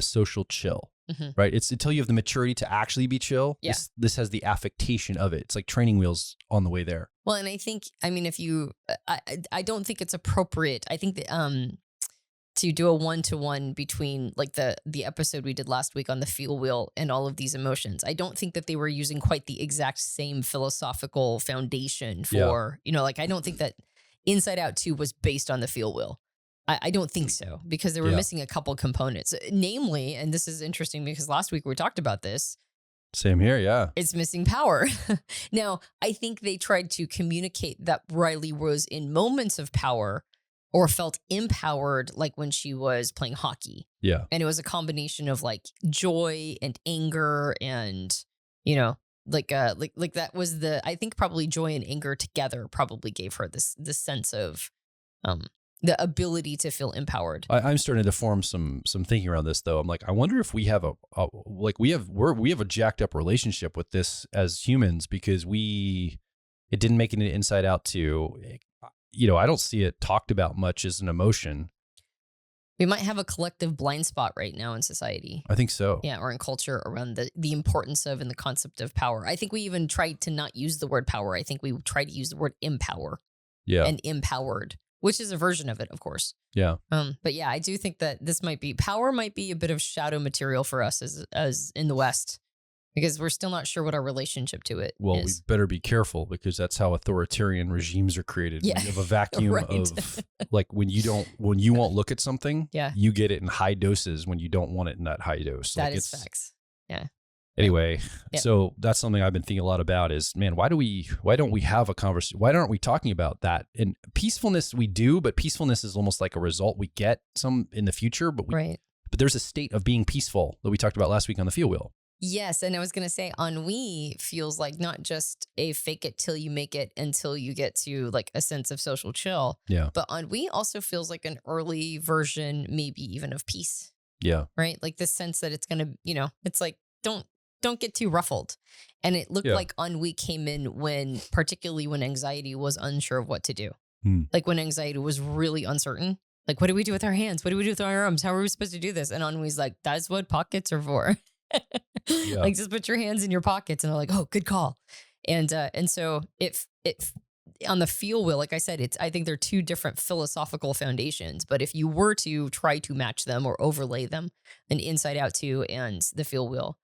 social chill. right? It's until you have the maturity to actually be chill. Yeah. This has the affectation of it. It's like training wheels on the way there. Well, and I think, I mean, if you, I don't think it's appropriate. I think that, to do a one-to-one between like the episode we did last week on the feel wheel and all of these emotions. I don't think that they were using quite the exact same philosophical foundation for, like, I don't think that Inside Out 2 was based on the feel wheel. I don't think so, because they were missing a couple components, namely, and this is interesting because last week we talked about this. Same here, yeah. It's missing power. Now, I think they tried to communicate that Riley was in moments of power or felt empowered, like when she was playing hockey. Yeah. And it was a combination of like joy and anger and, like that was I think probably joy and anger together probably gave her this sense of the ability to feel empowered. I'm starting to form some thinking around this, though. I'm like, I wonder if we have we have a jacked up relationship with this as humans, because it didn't make it into Inside Out 2. I don't see it talked about much as an emotion. We might have a collective blind spot right now in society. I think so. Yeah, or in culture around the importance of and the concept of power. I think we even tried to not use the word power. I think we tried to use the word empower. Yeah. And empowered, which is a version of it, of course. Yeah. But yeah, I do think that power might be a bit of shadow material for us as in the West, because we're still not sure what our relationship to it Well, is. we better be careful, because that's how authoritarian regimes are created. Yeah. You have a vacuum Right. of like when you won't look at something, Yeah. you get it in high doses when you don't want it in that high dose. That is facts. Yeah. Anyway, Yep. So that's something I've been thinking a lot about is, man, why don't we have a conversation? Why aren't we talking about that? And peacefulness we do, but peacefulness is almost like a result we get some in the future, but there's a state of being peaceful that we talked about last week on the feel wheel. Yes, and I was going to say ennui feels like not just a fake it till you make it until you get to like a sense of social chill. Yeah. But ennui also feels like an early version, maybe even of peace. Yeah. Right? Like this sense that it's going to, it's like, don't get too ruffled. And it looked like ennui came in particularly when anxiety was unsure of what to do. Like when anxiety was really uncertain. Like, what do we do with our hands? What do we do with our arms? How are we supposed to do this? And ennui's like, that's what pockets are for. Like, just put your hands in your pockets. And they're like, oh, good call. And so if on the feel wheel, like I said, I think they're two different philosophical foundations. But if you were to try to match them or overlay them, an Inside Out 2 and the feel wheel,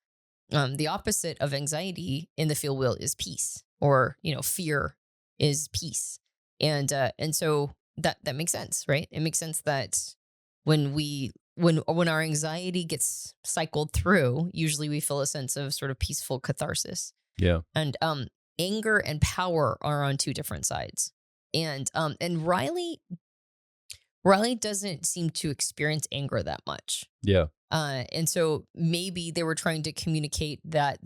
the opposite of anxiety in the feel wheel is peace, or fear is peace. And so that makes sense, right? It makes sense that when our anxiety gets cycled through, usually we feel a sense of sort of peaceful catharsis. Yeah. And anger and power are on two different sides. And Riley doesn't seem to experience anger that much. Yeah. And so maybe they were trying to communicate that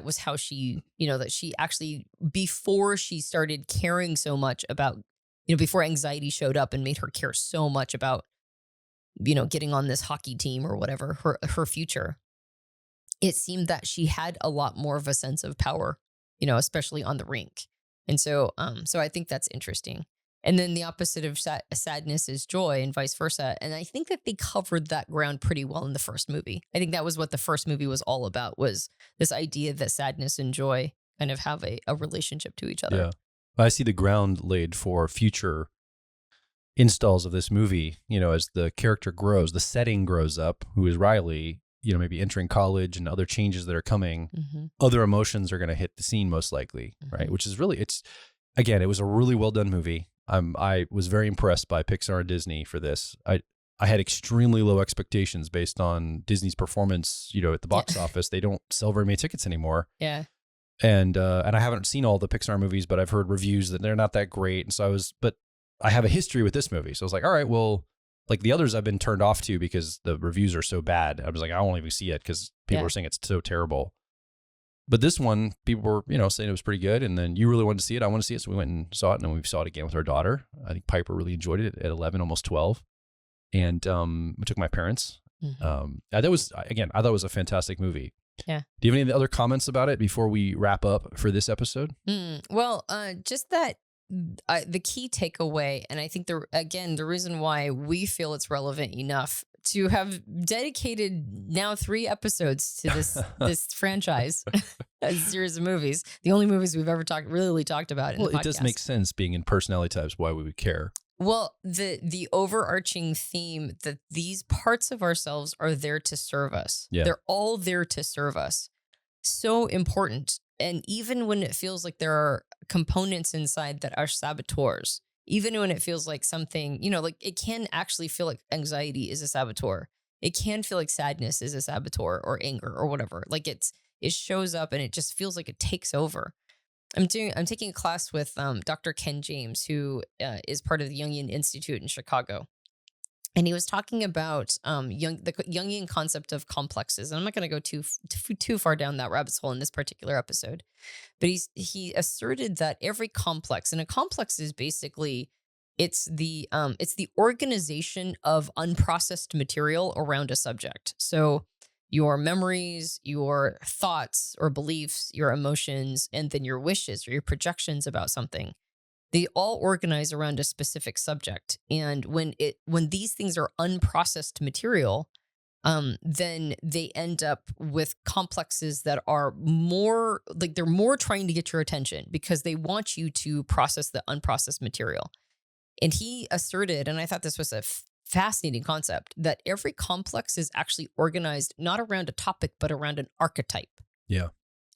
was how she, that she actually, before she started caring so much about, before anxiety showed up and made her care so much about, getting on this hockey team or whatever, her future, it seemed that she had a lot more of a sense of power, especially on the rink. And so I think that's interesting. And then the opposite of sadness is joy, and vice versa. And I think that they covered that ground pretty well in the first movie. I think that was what the first movie was all about, was this idea that sadness and joy kind of have a relationship to each other. Yeah. I see the ground laid for future installs of this movie, as the character grows, the setting grows up, who is Riley, maybe entering college and other changes that are coming, other emotions are going to hit the scene most likely, right? Which is really, it was a really well done movie. I was very impressed by Pixar and Disney for this. I had extremely low expectations based on Disney's performance, at the box office. They don't sell very many tickets anymore. Yeah. And I haven't seen all the Pixar movies, but I've heard reviews that they're not that great. And so but I have a history with this movie. So I was like, all right, well, like the others I've been turned off to because the reviews are so bad. I was like, I won't even see it because people are saying it's so terrible. But this one, people were, saying it was pretty good. And then you really wanted to see it. I want to see it. So we went and saw it, and then we saw it again with our daughter. I think Piper really enjoyed it at 11, almost 12. And we took my parents. I thought it was a fantastic movie. Yeah. Do you have any other comments about it before we wrap up for this episode? Well, just that the key takeaway, and I think the reason why we feel it's relevant enough to have dedicated now 3 episodes to this franchise, a series of movies. The only movies we've ever really talked about in the podcast. Well, it does make sense being in personality types. Why we would care. Well, the overarching theme that these parts of ourselves are there to serve us. Yeah. They're all there to serve us. So important. And even when it feels like there are components inside that are saboteurs, even when it feels like something, like it can actually feel like anxiety is a saboteur. It can feel like sadness is a saboteur, or anger or whatever. Like it shows up and it just feels like it takes over. I'm taking a class with Dr. Ken James, who is part of the Jungian Institute in Chicago. And he was talking about the Jungian concept of complexes. And I'm not going to go too far down that rabbit hole in this particular episode. But he asserted that every complex, and a complex is basically, it's the organization of unprocessed material around a subject. So your memories, your thoughts or beliefs, your emotions, and then your wishes or your projections about something. They all organize around a specific subject. And when these things are unprocessed material, then they end up with complexes that are more like they're more trying to get your attention because they want you to process the unprocessed material. And he asserted, and I thought this was a fascinating concept, that every complex is actually organized not around a topic, but around an archetype. Yeah.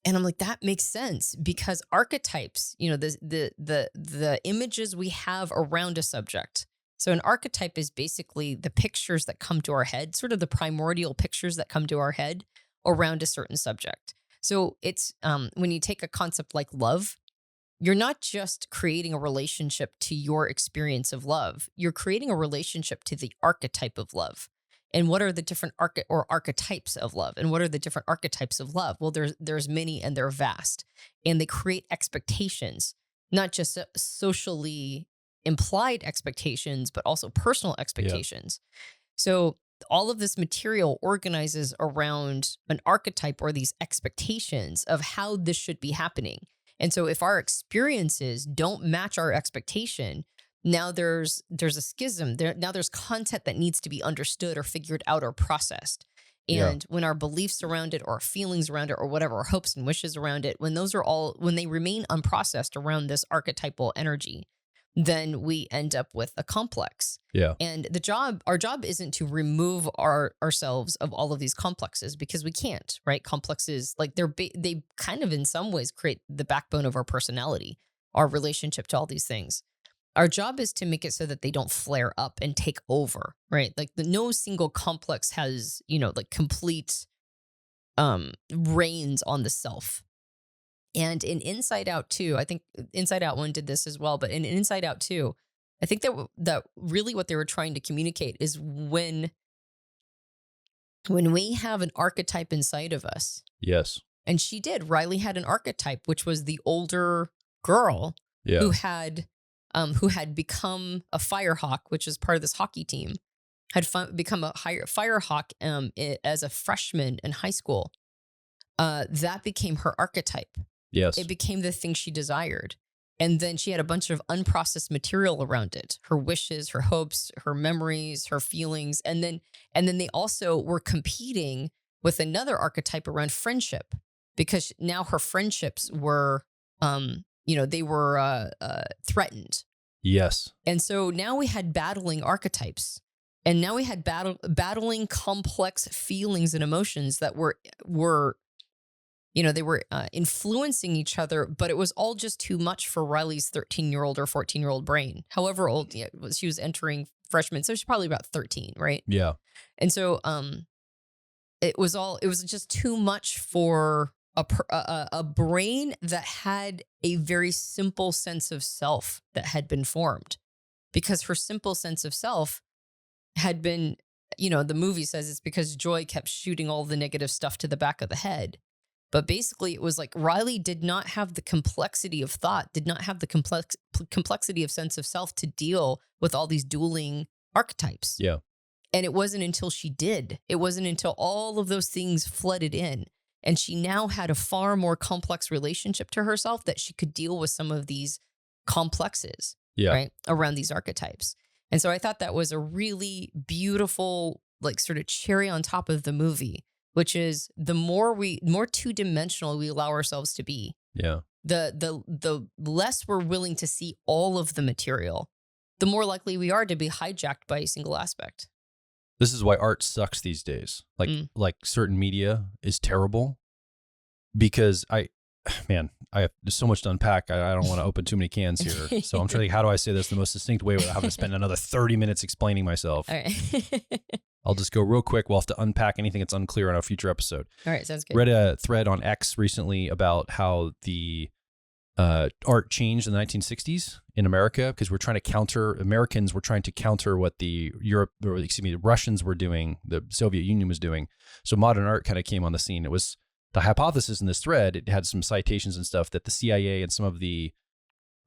And I'm like, that makes sense because archetypes, the images we have around a subject. So an archetype is basically the pictures that come to our head, sort of the primordial pictures that come to our head around a certain subject. So it's when you take a concept like love, you're not just creating a relationship to your experience of love. You're creating a relationship to the archetype of love. And what are the different archetypes of love? And what are the different archetypes of love? Well, there's many and they're vast. And they create expectations, not just socially implied expectations, but also personal expectations. Yeah. So all of this material organizes around an archetype or these expectations of how this should be happening. And so if our experiences don't match our expectation, now there's a schism. Now there's content that needs to be understood or figured out or processed. And when our beliefs around it or our feelings around it or whatever, our hopes and wishes around it, when they remain unprocessed around this archetypal energy, then we end up with a complex. Yeah. And our job isn't to remove ourselves of all of these complexes because we can't, right? Complexes, like they kind of in some ways create the backbone of our personality, our relationship to all these things. Our job is to make it so that they don't flare up and take over, right? Like no single complex has, like complete reins on the self. And in Inside Out 2, I think Inside Out 1 did this as well, but in Inside Out 2, I think that really what they were trying to communicate is when we have an archetype inside of us. Yes. And Riley had an archetype, which was the older girl who had become a firehawk, which is part of this hockey team, had become a firehawk as a freshman in high school. That became her archetype. Yes. It became the thing she desired. And then she had a bunch of unprocessed material around it, her wishes, her hopes, her memories, her feelings. And then they also were competing with another archetype around friendship because now her friendships were, they were threatened. Yes. And so now we had battling archetypes. And now we had battling complex feelings and emotions that were they were influencing each other, but it was all just too much for Riley's 13-year-old or 14-year-old brain. However old she was entering freshman, so she's probably about 13, right? Yeah. And so it was just too much for a brain that had a very simple sense of self that had been formed, because her simple sense of self had been, the movie says it's because Joy kept shooting all the negative stuff to the back of the head. But basically, it was like Riley did not have the complexity of thought, did not have the complexity of sense of self to deal with all these dueling archetypes. Yeah. And it wasn't until she did. It wasn't until all of those things flooded in. And she now had a far more complex relationship to herself that she could deal with some of these complexes, right, around these archetypes. And so I thought that was a really beautiful like sort of cherry on top of the movie, which is the more two-dimensional we allow ourselves to be, the less we're willing to see all of the material, the more likely we are to be hijacked by a single aspect. This is why art sucks these days. Like certain media is terrible because there's so much to unpack. I don't want to open too many cans here. So I'm trying to think, how do I say this the most succinct way without having to spend another 30 minutes explaining myself? All right. I'll just go real quick. We'll have to unpack anything that's unclear on a future episode. All right, sounds good. Read a thread on X recently about how the art changed in the 1960s in America because Americans were trying to counter what the Russians were doing, the Soviet Union was doing. So modern art kind of came on the scene. It was the hypothesis in this thread. It had some citations and stuff that the CIA and some of the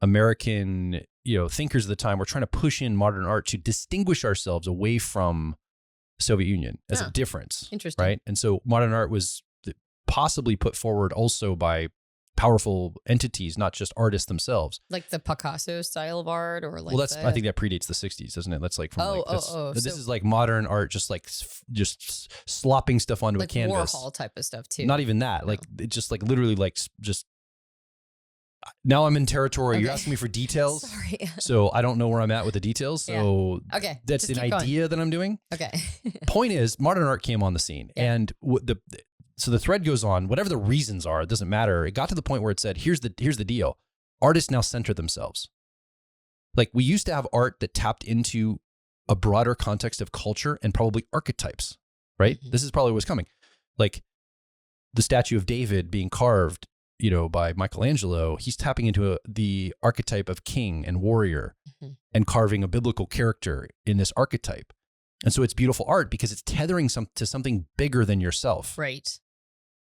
American, thinkers of the time were trying to push in modern art to distinguish ourselves away from the Soviet Union as a difference. Interesting. Right. And so modern art was possibly put forward also by powerful entities, not just artists themselves. Like the Picasso style of art, or like I think that predates the 60s, doesn't it? That's like from this is like modern art, just slopping stuff onto like a canvas. Warhol type of stuff too. Not even that. Like it just like literally like just. Now I'm in territory. Okay. You're asking me for details. Sorry. So I don't know where I'm at with the details. So okay, that's an idea that I'm doing. Okay. Point is, modern art came on the scene, and so the thread goes on. Whatever the reasons are, it doesn't matter. It got to the point where it said, "Here's the deal: artists now center themselves." Like we used to have art that tapped into a broader context of culture and probably archetypes. Right. Mm-hmm. This is probably what's coming. Like the statue of David being carved, by Michelangelo, he's tapping into the archetype of king and warrior and carving a biblical character in this archetype. And so it's beautiful art because it's tethering to something bigger than yourself. Right.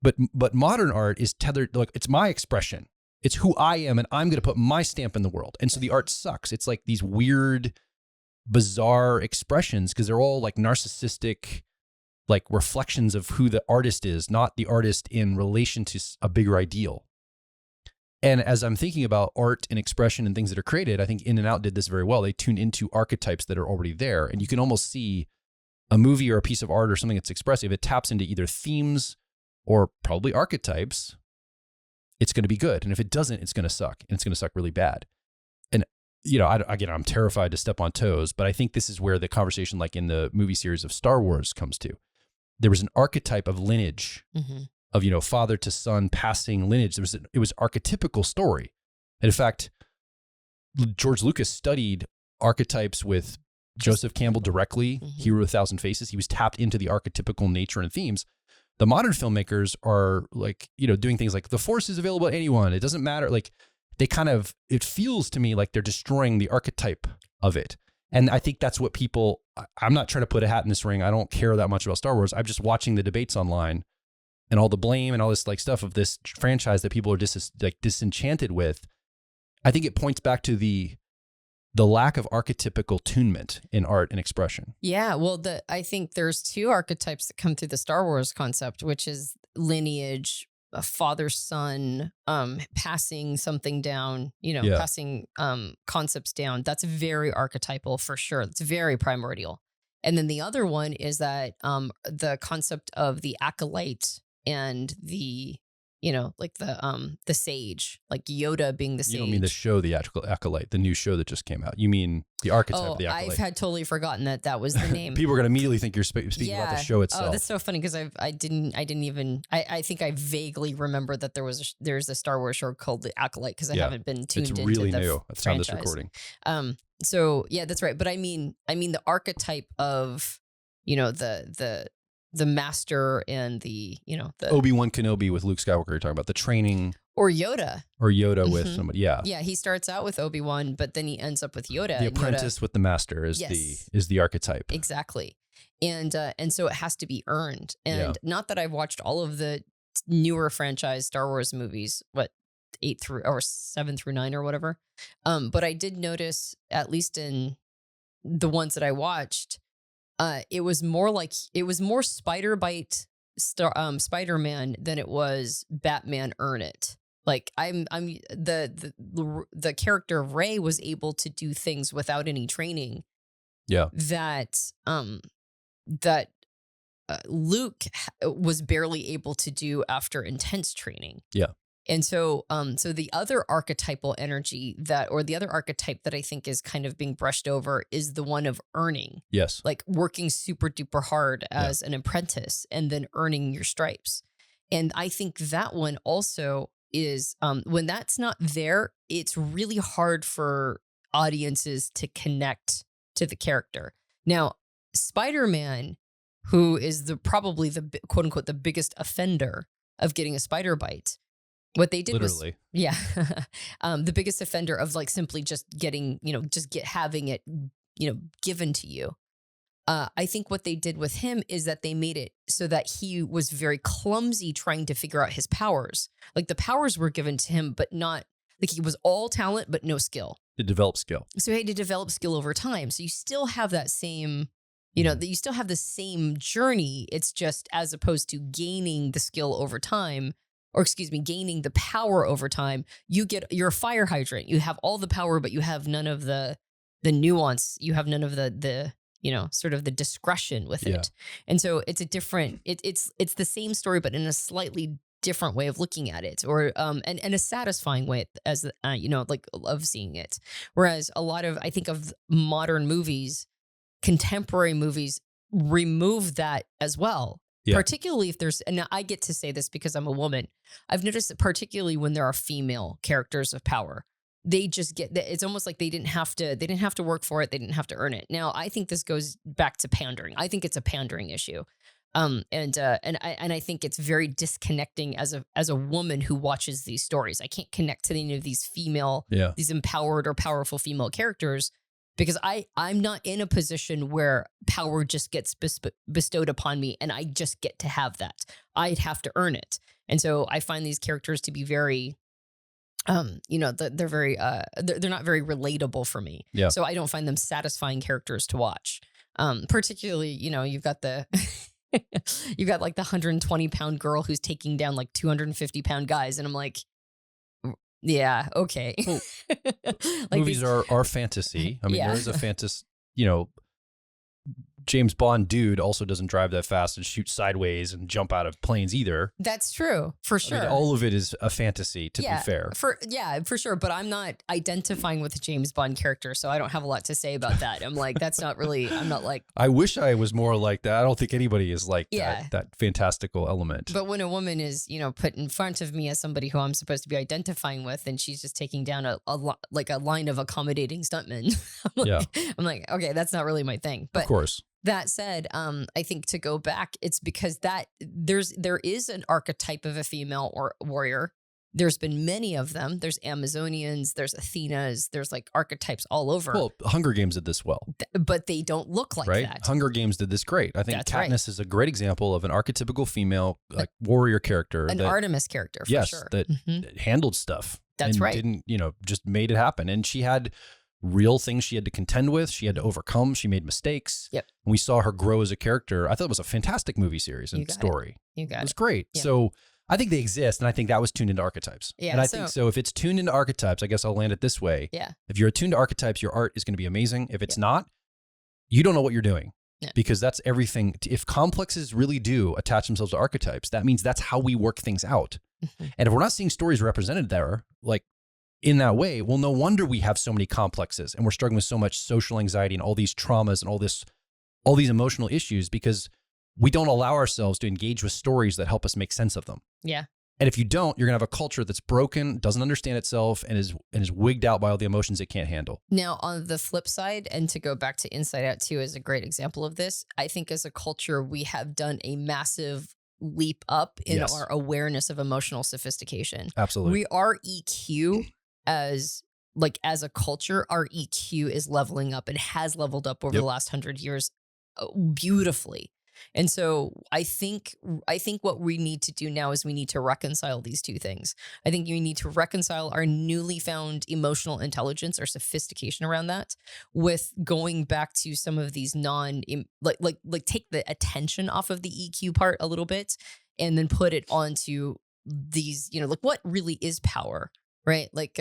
But modern art is tethered, like it's my expression. It's who I am, and I'm going to put my stamp in the world. And so the art sucks. It's like these weird, bizarre expressions because they're all like narcissistic, like reflections of who the artist is, not the artist in relation to a bigger ideal. And as I'm thinking about art and expression and things that are created, I think In and Out did this very well. They tune into archetypes that are already there. And you can almost see a movie or a piece of art or something that's expressive. It taps into either themes or probably archetypes. It's going to be good. And if it doesn't, it's going to suck. And it's going to suck really bad. And, I'm terrified to step on toes, but I think this is where the conversation, like in the movie series of Star Wars, comes to. There was an archetype of lineage of, father to son passing lineage. It was archetypical story. And in fact, George Lucas studied archetypes with Joseph Campbell directly, Hero of 1,000 Faces. He was tapped into the archetypical nature and themes. The modern filmmakers are like, doing things like the Force is available to anyone. It doesn't matter. Like it feels to me like they're destroying the archetype of it. And I think that's what I'm not trying to put a hat in this ring. I don't care that much about Star Wars. I'm just watching the debates online and all the blame and all this like stuff of this franchise that people are disenchanted with. I think it points back to the lack of archetypical tunement in art and expression. Yeah. Well, I think there's two archetypes that come through the Star Wars concept, which is lineage, a father-son, passing something down, passing concepts down. That's very archetypal for sure. It's very primordial. And then the other one is that the concept of the acolyte and the, like the sage, like Yoda being the sage. You don't mean the show, The Acolyte, the new show that just came out. You mean the archetype of the acolyte. I've had totally forgotten that was the name. People are going to immediately think you're speaking about the show itself. Oh, that's so funny because I think I vaguely remember that there's a Star Wars show called The Acolyte because I haven't been tuned into the It's really new at the time of this recording. So yeah, that's right. But I mean the archetype of, the master and the Obi-Wan Kenobi with Luke Skywalker, you're talking about the training. Or Yoda. With somebody, yeah. Yeah, he starts out with Obi-Wan, but then he ends up with Yoda. The apprentice with the master is the archetype. Exactly. And so it has to be earned. And not that I've watched all of the newer franchise Star Wars movies, 7 through 9 or whatever. But I did notice, at least in the ones that I watched, it was more Spider-Bite Spider-Man than it was Batman Earn It. Like I'm the character of Rey was able to do things without any training. Yeah. That Luke was barely able to do after intense training. Yeah. And so, so the other archetypal energy or the other archetype that I think is kind of being brushed over is the one of earning. Yes. Like working super duper hard as an apprentice and then earning your stripes. And I think that one also is, when that's not there, it's really hard for audiences to connect to the character. Now, Spider-Man, who is probably the quote unquote, the biggest offender of getting a spider bite. What they did Literally. was, the biggest offender of like simply just getting, having it, given to you. I think what they did with him is that they made it so that he was very clumsy trying to figure out his powers. Like the powers were given to him, but not like he was all talent, but no skill. To develop skill. So he had to develop skill over time. So you still have that same, you still have the same journey. It's just as opposed to gaining the skill over time, gaining the power over time, you're a fire hydrant. You have all the power, but you have none of the nuance. You have none of the sort of the discretion with it. And so it's a different, it's the same story, but in a slightly different way of looking at it, or and a satisfying way as like of seeing it. Whereas a lot of, I think of modern movies, contemporary movies remove that as well. Yeah. Particularly if there's, and I get to say this because I'm a woman, I've noticed that particularly when there are female characters of power, they just get that. It's almost like they didn't have to work for it. They didn't have to earn it. Now, I think this goes back to pandering. I think it's a pandering issue. And I think it's very disconnecting as a woman who watches these stories. I can't connect to any of these these empowered or powerful female characters, because I'm not in a position where power just gets bestowed upon me and I just get to have that. I'd have to earn it. And so I find these characters to be very, they're very, they're not very relatable for me. Yeah. So I don't find them satisfying characters to watch. Particularly, you've got you've got like the 120-pound girl who's taking down like 250-pound guys. And I'm like, yeah, okay. Well, like movies are fantasy. I mean, there is a fantasy, James Bond dude also doesn't drive that fast and shoot sideways and jump out of planes either. That's true, for sure. I mean, all of it is a fantasy, to be fair. For sure. But I'm not identifying with a James Bond character, so I don't have a lot to say about that. I'm like, that's not really, I'm not like. I wish I was more like that. I don't think anybody is like that fantastical element. But when a woman is, put in front of me as somebody who I'm supposed to be identifying with, and she's just taking down a line of accommodating stuntmen, I'm like, okay, that's not really my thing. But of course. That said, I think to go back, it's because that there is an archetype of a female or warrior. There's been many of them. There's Amazonians, there's Athenas, there's like archetypes all over. Well, Hunger Games did this well. But they don't look like that. Hunger Games did this great. I think That's Katniss is a great example of an archetypical female warrior character. An Artemis character, for sure. That handled stuff. That's right. Didn't, just made it happen. And she had real things she had to contend with. She had to overcome. She made mistakes. Yep. And we saw her grow as a character. I thought it was a fantastic movie series and story. It was great. Yep. So I think they exist, and I think that was tuned into archetypes. Yeah, and I think so. If it's tuned into archetypes, I guess I'll land it this way. Yeah. If you're attuned to archetypes, your art is going to be amazing. If it's not, you don't know what you're doing. Yeah. Because that's everything. If complexes really do attach themselves to archetypes, that means that's how we work things out. And if we're not seeing stories represented there, like in that way, well, no wonder we have so many complexes and we're struggling with so much social anxiety and all these traumas and all these emotional issues, because we don't allow ourselves to engage with stories that help us make sense of them. Yeah. And if you don't, you're going to have a culture that's broken, doesn't understand itself, and is wigged out by all the emotions it can't handle. Now, on the flip side, and to go back to Inside Out 2 is a great example of this, I think as a culture, we have done a massive leap up in our awareness of emotional sophistication. Absolutely. Our EQ as a culture, our EQ is leveling up and has leveled up over the last 100 years beautifully. And so I think what we need to do now is we need to reconcile these two things. I think you need to reconcile our newly found emotional intelligence or sophistication around that with going back to some of these take the attention off of the EQ part a little bit and then put it onto these, like what really is power? right? Like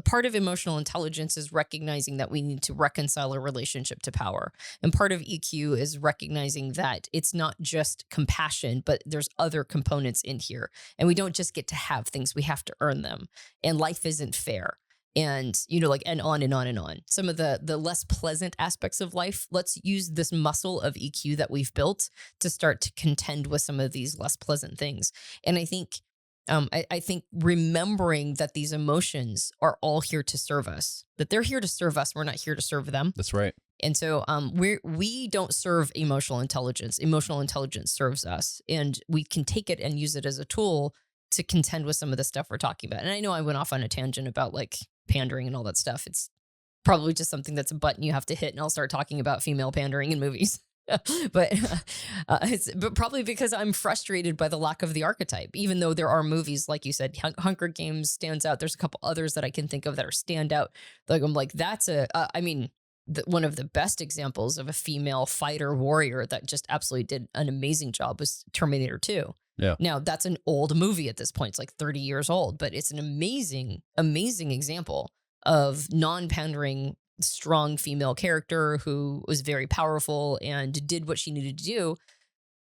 part of emotional intelligence is recognizing that we need to reconcile a relationship to power. And part of EQ is recognizing that it's not just compassion, but there's other components in here. And we don't just get to have things, we have to earn them. And life isn't fair. And, like, and on and on and on. Some of the less pleasant aspects of life, let's use this muscle of EQ that we've built to start to contend with some of these less pleasant things. And I think I think remembering that these emotions are all here to serve us, that they're here to serve us. We're not here to serve them. That's right. And so we don't serve emotional intelligence. Emotional intelligence serves us. And we can take it and use it as a tool to contend with some of the stuff we're talking about. And I know I went off on a tangent about like pandering and all that stuff. It's probably just something that's a button you have to hit, and I'll start talking about female pandering in movies. but probably because I'm frustrated by the lack of the archetype, even though there are movies, like you said, Hunger Games stands out. There's a couple others that I can think of that are standout. Like I'm like, that's one of the best examples of a female fighter warrior that just absolutely did an amazing job was Terminator 2. Yeah. Now that's an old movie at this point. It's like 30 years old, but it's an amazing, amazing example of non-pandering, strong female character who was very powerful and did what she needed to do.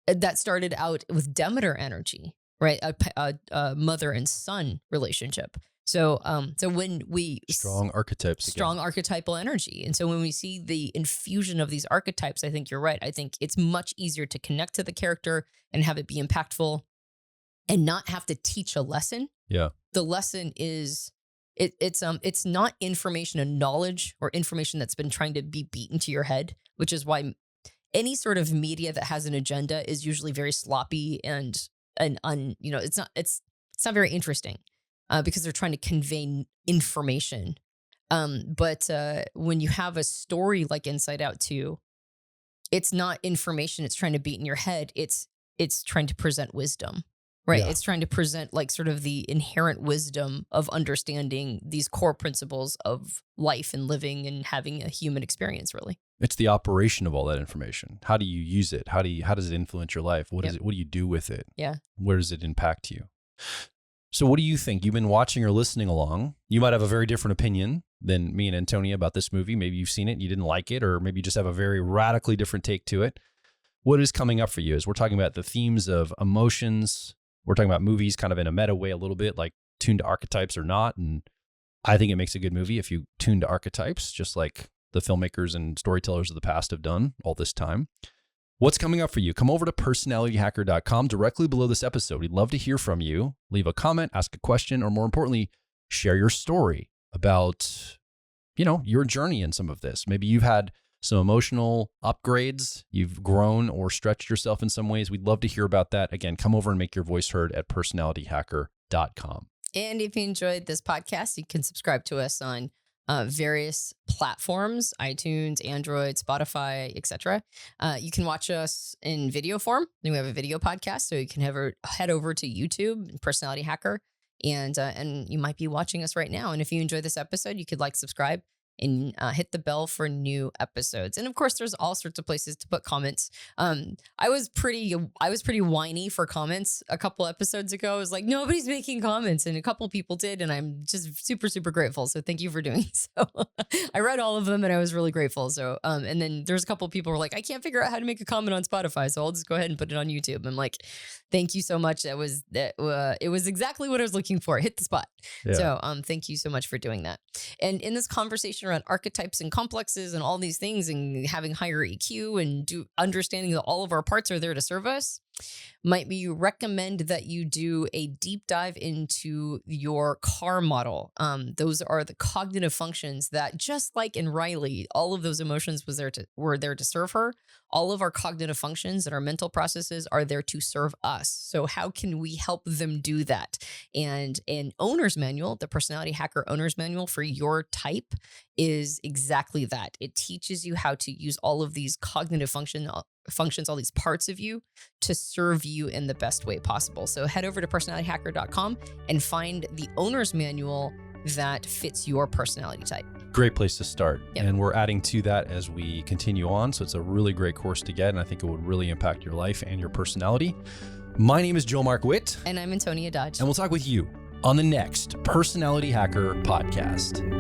That started out with Demeter energy, right? A mother and son relationship. So when we strong archetypal energy. And so when we see the infusion of these archetypes, I think you're right. I think it's much easier to connect to the character and have it be impactful and not have to teach a lesson. Yeah. The lesson is it's not information and knowledge or information that's been trying to be beaten to your head, which is why any sort of media that has an agenda is usually very sloppy and it's not very interesting. Because they're trying to convey information. But when you have a story like Inside Out 2, it's not information it's trying to beat in your head. It's trying to present wisdom, right? Yeah. It's trying to present like sort of the inherent wisdom of understanding these core principles of life and living and having a human experience, really. It's the operation of all that information. How do you use it? How does it influence your life? What do you do with it? Yeah. Where does it impact you? So what do you think? You've been watching or listening along. You might have a very different opinion than me and Antonia about this movie. Maybe you've seen it and you didn't like it, or maybe you just have a very radically different take to it. What is coming up for you as we're talking about the themes of emotions? We're talking about movies kind of in a meta way a little bit, like tuned to archetypes or not. And I think it makes a good movie if you tune to archetypes, just like the filmmakers and storytellers of the past have done all this time. What's coming up for you? Come over to personalityhacker.com directly below this episode. We'd love to hear from you. Leave a comment, ask a question, or more importantly, share your story about, your journey in some of this. Maybe you've had some emotional upgrades. You've grown or stretched yourself in some ways. We'd love to hear about that. Again, come over and make your voice heard at personalityhacker.com. And if you enjoyed this podcast, you can subscribe to us on various platforms, iTunes, Android, Spotify, etc. You can watch us in video form. We have a video podcast, so you can head over to YouTube, Personality Hacker, and you might be watching us right now. And if you enjoyed this episode, you could subscribe, and hit the bell for new episodes. And of course, there's all sorts of places to put comments. I was pretty whiny for comments a couple episodes ago. I was like, nobody's making comments, and a couple people did, and I'm just super, super grateful. So thank you for doing so. I read all of them, and I was really grateful. So, and then there's a couple people who were like, I can't figure out how to make a comment on Spotify, so I'll just go ahead and put it on YouTube. I'm like, thank you so much. It was exactly what I was looking for. Hit the spot. Yeah. So, thank you so much for doing that. And in this conversation around archetypes and complexes and all these things and having higher EQ and understanding that all of our parts are there to serve us, might we recommend that you do a deep dive into your car model. Those are the cognitive functions that, just like in Riley, all of those emotions were there to serve her. All of our cognitive functions and our mental processes are there to serve us. So how can we help them do that? And an owner's manual, the Personality Hacker Owner's Manual for your type, is exactly that. It teaches you how to use all of these cognitive functions, all these parts of you, to serve you in the best way possible. So head over to personalityhacker.com and find the owner's manual that fits your personality type. Great place to start. Yep. And we're adding to that as we continue on. So it's a really great course to get, and I think it would really impact your life and your personality. My name is Joel Mark Witt. And I'm Antonia Dodge. And we'll talk with you on the next Personality Hacker podcast.